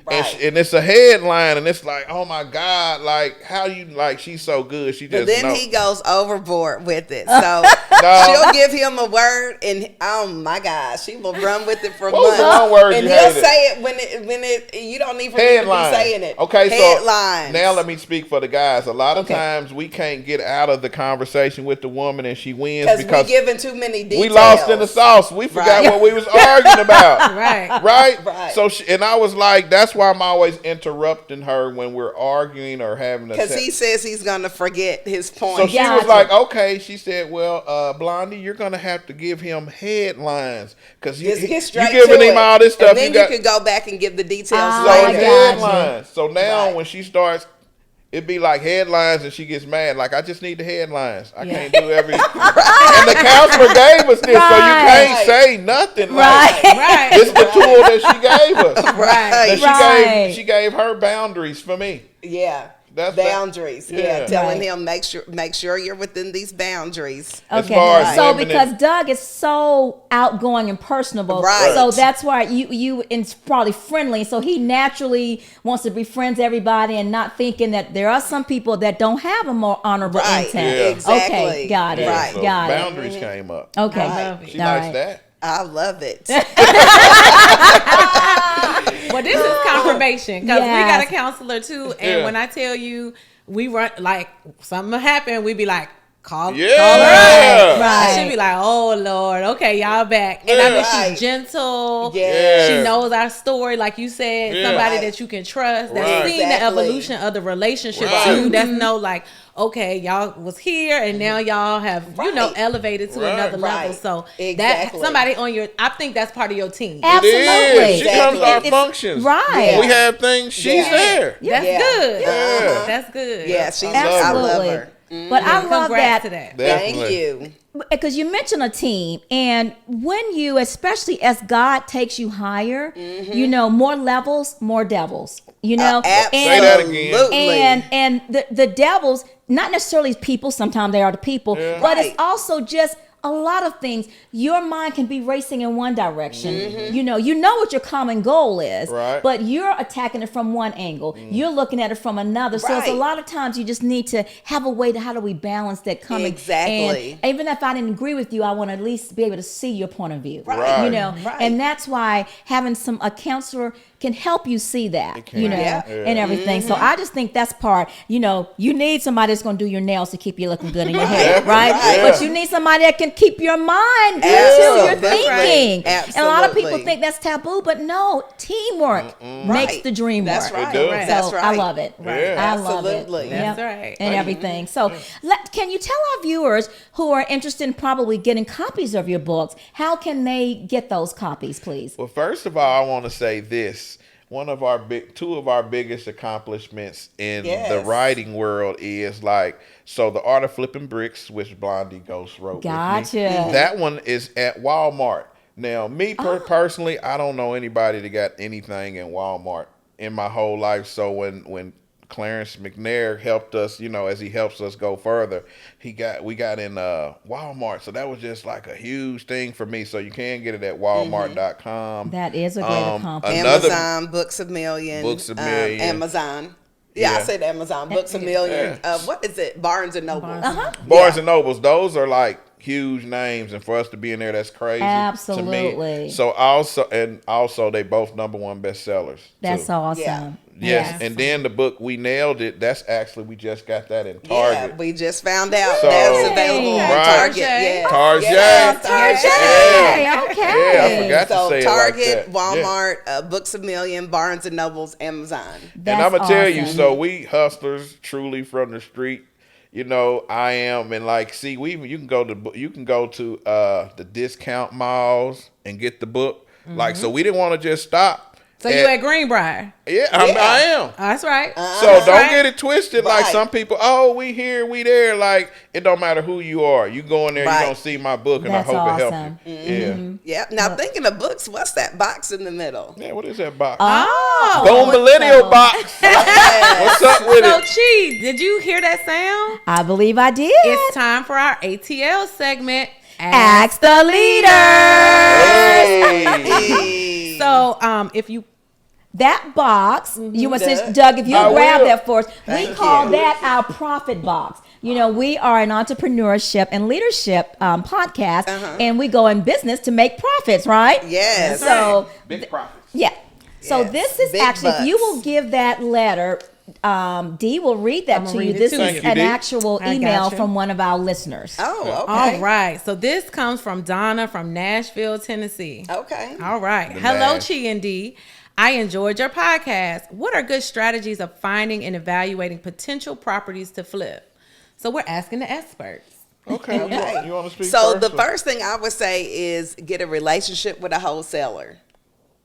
Right. and it's a headline, and it's like, "Oh my God, like how you like she's so good." She But just then know. he goes overboard with it. So No. she'll give him a word, and oh my gosh, she will run with it for What was months. the one word and you he'll hated? say it when it you don't even need to Headlines. be saying it. Okay, Headlines. so now let me speak for the guys. A lot of Okay. times we can't get out of the conversation with the woman, and she wins because because we giving too many details. we lost in the sauce. We forgot Right. what we was arguing about. Right. Right? Right. So, and I was like, that's why I'm always interrupting her when we're arguing or having a Because he says he's gonna forget his point. So she was Gotcha. like, okay. She said, well, Blondie, you're going to have to give him headlines because Just get you're straight giving to him it. all this stuff. And then you got could go back and give the details Ah, so I later. got headlines. So now Right. when she starts, it'd be like headlines and she gets mad. Like, I just need the headlines. I Yeah. can't do every. And the counselor gave us this, so you Right. can't say nothing. Right. Like, Right. it's the tool that she gave us. Right. That Right. she gave her boundaries for me. Yeah. That's boundaries. yeah. Yeah. Telling Right. him make sure you're within these boundaries. As Okay. far as So women because and- Doug is so outgoing and personable, Right. so that's why you and probably friendly. So he naturally wants to befriend everybody and not thinking that there are some people that don't have a more honorable Right. intent. Yeah. Exactly. Okay, got it. Yeah, Right. so Got it. boundaries came up. Okay. I love it. She All likes right. that. I love it. Well, this is confirmation because we got a Yes. counselor too. And Yeah. when I tell you we run, like something happened, we be like, call her Yeah. up. Right. She'd be like, oh, Lord, okay, y'all back. And I mean, she's gentle. Yeah. She knows our story, like you said, Yeah. somebody Right. that you can trust, that's Right. seen the Exactly. evolution of the relationship Right. too. That's know, like, okay, y'all was here and now y'all have, you know, Right. elevated to Right. another level. Right. So that Exactly. somebody on your, I think that's part of your team. Absolutely. It is. She comes to our Exactly. functions. Right. When we have things, she's Yeah. there. That's Yeah. good. Yeah. That's good. Yeah, she's I love I her. love Absolutely. her. But I love Congrats that. to that. Definitely. Thank you. Because you mentioned a team, and when you, especially as God takes you higher, you know, more levels, more devils. You know, Say that again. Absolutely. and the devils, not necessarily people. Sometimes they are the people, Yeah. but Right. it's also just a lot of things. Your mind can be racing in one direction. You know what your common goal is, Right. but you're attacking it from one angle. You're looking at it from another. So it's a Right. lot of times you just need to have a way to how do we balance that coming. Exactly. And even if I didn't agree with you, I want to at least be able to see your point of view. Right. You know, Right. and that's why having a counselor can help you see that, can. you know, Yeah. and everything. So I just think that's part, you know, you need somebody that's going to do your nails to keep you looking good in your head, right? Right. But you need somebody that can keep your mind good too. You're Absolutely. thinking. And a lot of people Absolutely. think that's taboo, but no, teamwork makes Right. the dream That's work. right. It does. Right. So That's right. I love it. Right. I love it. Absolutely. That's Yep. right. And everything. So can you tell our viewers who are interested in probably getting copies of your books, how can they get those copies, please? Well, first of all, I want to say this. Two of our biggest accomplishments in Yes. the writing world is so the Art of Flipping Bricks, which Blondie Ghost wrote with me. Gotcha. That one is at Walmart. Now, me personally, I don't know anybody that got anything in Walmart in my whole life. So when Clarence McNair helped us, you know, as he helps us go further, we got in Walmart. So that was just like a huge thing for me. So you can get it at walmart.com. That is a great accomplishment. Another- Amazon, Books a Million. Books a Million. Amazon. Yeah, I Yeah. said Amazon, Books a Million. What is it? Barnes and Noble. Barnes and Nobles, those are like huge names, and for us to be in there, that's crazy. Absolutely. To me. So also they both #1 bestsellers. That's too. awesome. Yeah. Yes, Yes. and then the book We Nailed It. That's actually we just got that in Yeah, Target. we just found out So- that's available on Right. Target. Target. Yeah. Target. Yes, Target. Yeah. Okay. Yeah, I forgot to So say Target, it like that. Yeah. Walmart, Books a Million, Barnes and Nobles, Amazon. And I'm That's gonna tell you, awesome. so we hustlers truly from the street. You know, I am, and you can go to the discount malls and get the book. So we didn't want to just stop. So you at Greenbrier. Yeah, I am. That's right. So don't Right. get it twisted like Right. some people, we here, we there. Like, it don't matter who you are. You go in there, Right. you're going to see my book, and That's I hope it helps awesome. you. Yeah. Now, thinking of books, what's that box in the middle? Yeah, what is that box? Oh. Boom Millennial box. What's up with So, it? Chee, did you hear that sound? I believe I did. It's time for our ATL segment. Ask the leader. Hey. So, if you That box, you want to Doug? Doug, if you I grab will. that for us, we Thank call you. that our profit box. You know, we are an entrepreneurship and leadership podcast, and we go in business to make profits, right? Yes. So, Big profits. yeah. So Yes, this is big actually, if you bucks. will give that letter, Dee will read that I'ma to you. read it This to is you. Thank you, an Dee. actual I email got you. from one of our listeners. Oh, okay. All right. So this comes from Donna from Nashville, Tennessee. Okay. All right. The Hello, Nash. Chee and Dee. I enjoyed your podcast. What are good strategies of finding and evaluating potential properties to flip? So we're asking the experts. Okay. You want to speak So first, the or- first thing I would say is get a relationship with a wholesaler.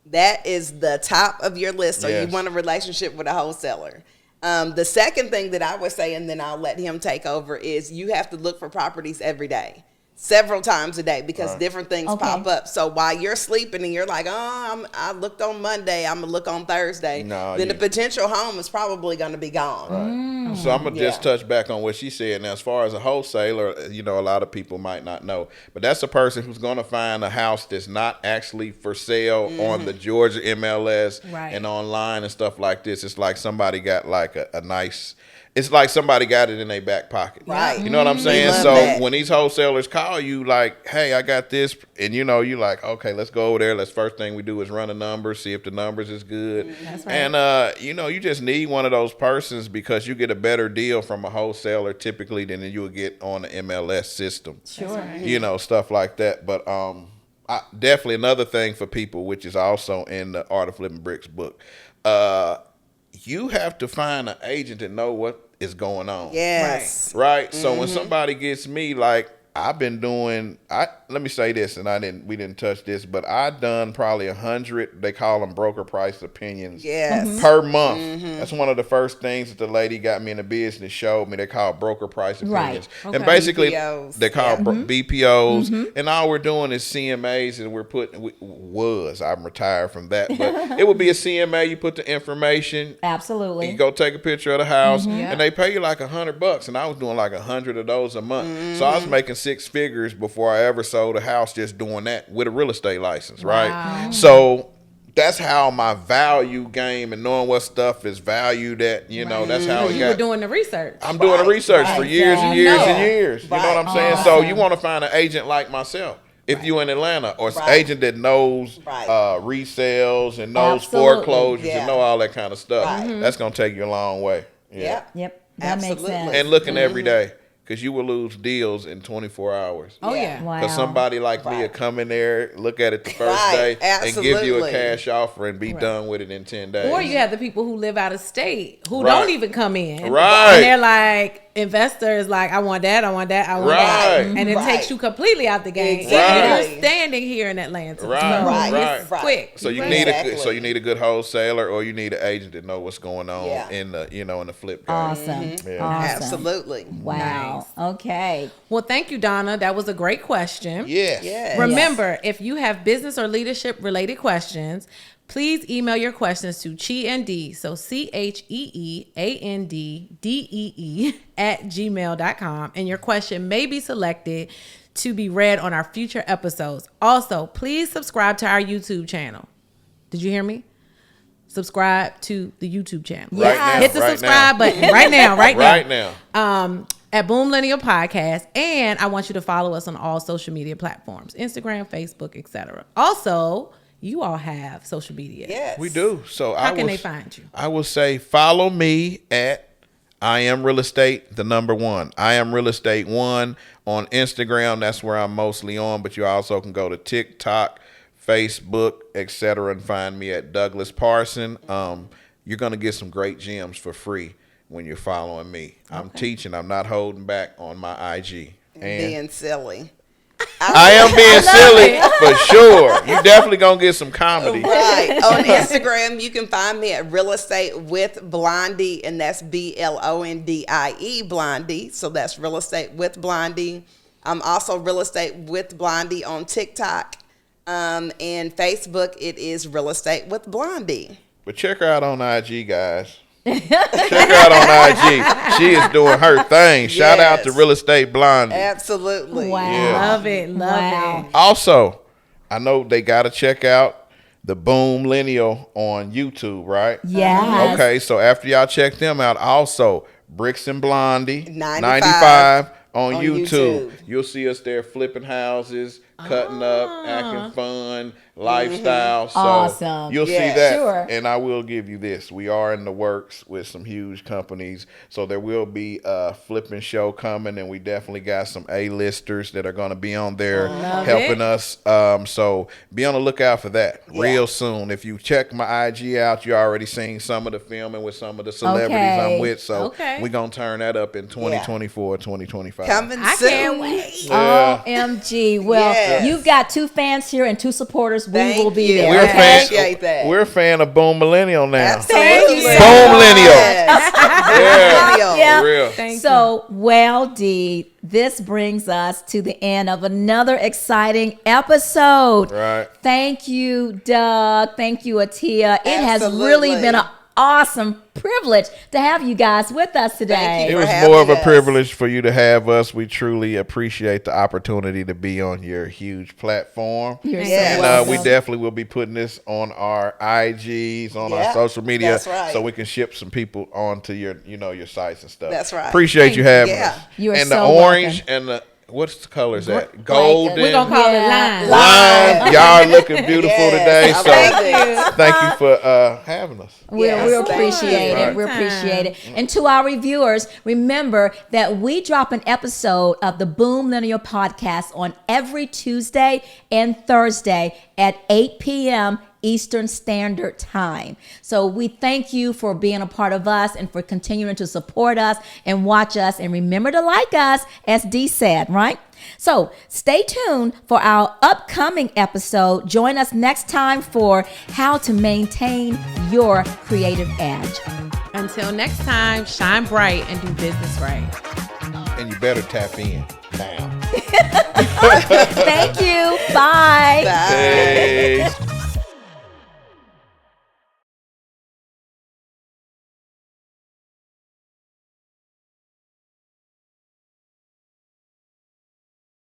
That is the top of your list. So Yes. you want a relationship with a wholesaler. The second thing that I would say, and then I'll let him take over, is you have to look for properties every day, several times a day, because Right. different things Okay. pop up. So while you're sleeping and you're like, I looked on Monday, I'm gonna look on Thursday, No, then the you- potential home is probably gonna be gone. So I'm gonna just Yeah. touch back on what she said. Now, as far as a wholesaler, you know, a lot of people might not know, but that's a person who's gonna find a house that's not actually for sale on the Georgia MLS Right. and online and stuff like this. It's like somebody got like a nice. It's like somebody got it in their back pocket. Right. You know what I'm saying? love So that. when these wholesalers call call you like, hey, I got this, and you like, okay, let's go over there. First thing we do is run a number, see if the numbers is good. That's right. And you just need one of those persons because you get a better deal from a wholesaler typically than you would get on the MLS system. Sure. Right. Stuff like that. But definitely another thing for people, which is also in the Art of Flipping Bricks book. You have to find an agent that know what is going on. Yes. Right. So when somebody gets me, like I've been doing, let me say this, and we didn't touch this, but I've done probably 100. They call them broker price opinions. Yes. Per month. That's one of the first things that the lady got me in the business showed me. They call broker price opinions, Okay. and basically BPOs. they call BPOs, and all we're doing is CMAs, and we're putting. I'm retired from that, but it would be a CMA. You put the information. Absolutely. You go take a picture of the house, and they pay you like $100, and I was doing like 100 of those a month. So I was making 6 figures before I ever sold a house just doing that with a real estate license, right? Wow. So that's how my value game and knowing what stuff is valued at, that's how it You got. were doing the research. I'm doing the research for years and years and years. You know what I'm saying? So you want to find an agent like myself. If you in Atlanta, or an agent that knows resales and knows foreclosures and know all that kind of stuff, that's going to take you a long way. Yeah. Yep. That makes Absolutely. sense. And looking every day. Because you will lose deals in 24 hours. Oh, yeah. Wow. Because somebody like me will come in there, look at it the first day, and give you a cash offer and be done with it in 10 days. Or you have the people who live out of state who Right. don't even come in. Right. And they're like, investors like, I want that, I want that, I want that. Right. And it takes you completely out the game. Exactly. Even if you're standing here in Atlanta. Right, Right. It's Right. quick. So you Exactly. need a good wholesaler, or you need an agent that know what's going on Yeah. in the in the flip game. Awesome. Yeah. Awesome. Absolutely. Wow. Okay. Well, thank you, Donna. That was a great question. Yes. Yes. Remember, if you have business or leadership related questions, please email your questions to Chee and D, so CheeAnddee @gmail.com, and your question may be selected to be read on our future episodes. Also, please subscribe to our YouTube channel. Did you hear me? Subscribe to the YouTube channel. Right now, Hit the right subscribe now. button right now, right now. Right now. At BOOMLENNIAL Podcast, and I want you to follow us on all social media platforms, Instagram, Facebook, etc. Also, you all have social media. Yes. We do. So How can they find you? I will say follow me at I Am Real Estate, the number 1. I Am Real Estate 1 on Instagram. That's where I'm mostly on, but you also can go to TikTok, Facebook, etc., and find me at Douglas Parson. You're going to get some great gems for free when you're following me. I'm teaching. I'm not holding back on my IG. And Being silly. I am being silly for sure. You definitely going to get some comedy. Right. On Instagram, you can find me at Real Estate with Blondie, and that's BLONDIE, Blondie. So that's Real Estate with Blondie. I'm also Real Estate with Blondie on TikTok. And Facebook, it is Real Estate with Blondie. But check her out on IG, guys. Check her out on IG. She is doing her thing. Shout out to Yes. Real Estate Blondie. Absolutely. Wow. Yeah. Love it. Love it. Also, I know they got to check out the BOOMLENNIAL on YouTube, right? Yes. Okay, so after y'all check them out, also Bricks and Blondie 95 on on YouTube. YouTube. You'll see us there flipping houses, cutting up, acting fun, lifestyle. So Awesome. you'll Yeah, see that. sure. And I will give you this. We are in the works with some huge companies. So there will be a flipping show coming, and we definitely got some A-listers that are going to be on there helping us. So be on the lookout for that real soon. If you check my IG out, you already seen some of the filming with some of the celebrities Okay. I'm with. So Okay. we're going to turn that up in 2024, 2025. Coming I soon. can't wait. Yeah. OMG. Well, Yes. you've got 2 fans here and 2 supporters. We Thank will be you. there. We're a I fan. appreciate that. We're a fan of BOOMLENNIAL now. Absolutely. you so BOOMLENNIAL. Yes. Yeah, Yeah. for real. Thank you. So, well, Dee, this brings us to the end of another exciting episode. Right. Thank you, Doug. Thank you, Atia. It has Absolutely. really been an awesome privilege to have you guys with us today. Thank It you. was for more of a having us. privilege for you to have us. We truly appreciate the opportunity to be on your huge platform. You're Yes. so And welcome. we definitely will be putting this on our IGs, on our Yeah, social media, that's right. so we can ship some people onto your, your sites and stuff. That's right. Appreciate you having Yeah. us. You are and the so orange and the what's the color is that? Golden. We're going to call it lime. Lime. Y'all looking beautiful today. Yes, So amazing. thank you for having us. We Yes, appreciate thank it. you. We appreciate it. And to our reviewers, remember that we drop an episode of the BOOMLENNIAL podcast on every Tuesday and Thursday at 8 p.m. Eastern Standard Time. So we thank you for being a part of us and for continuing to support us and watch us. And remember to like us, as Dee said, right? So stay tuned for our upcoming episode. Join us next time for how to maintain your creative edge. Until next time, shine bright and do business right. And you better tap in now. Thank you. Bye. Bye. Hey.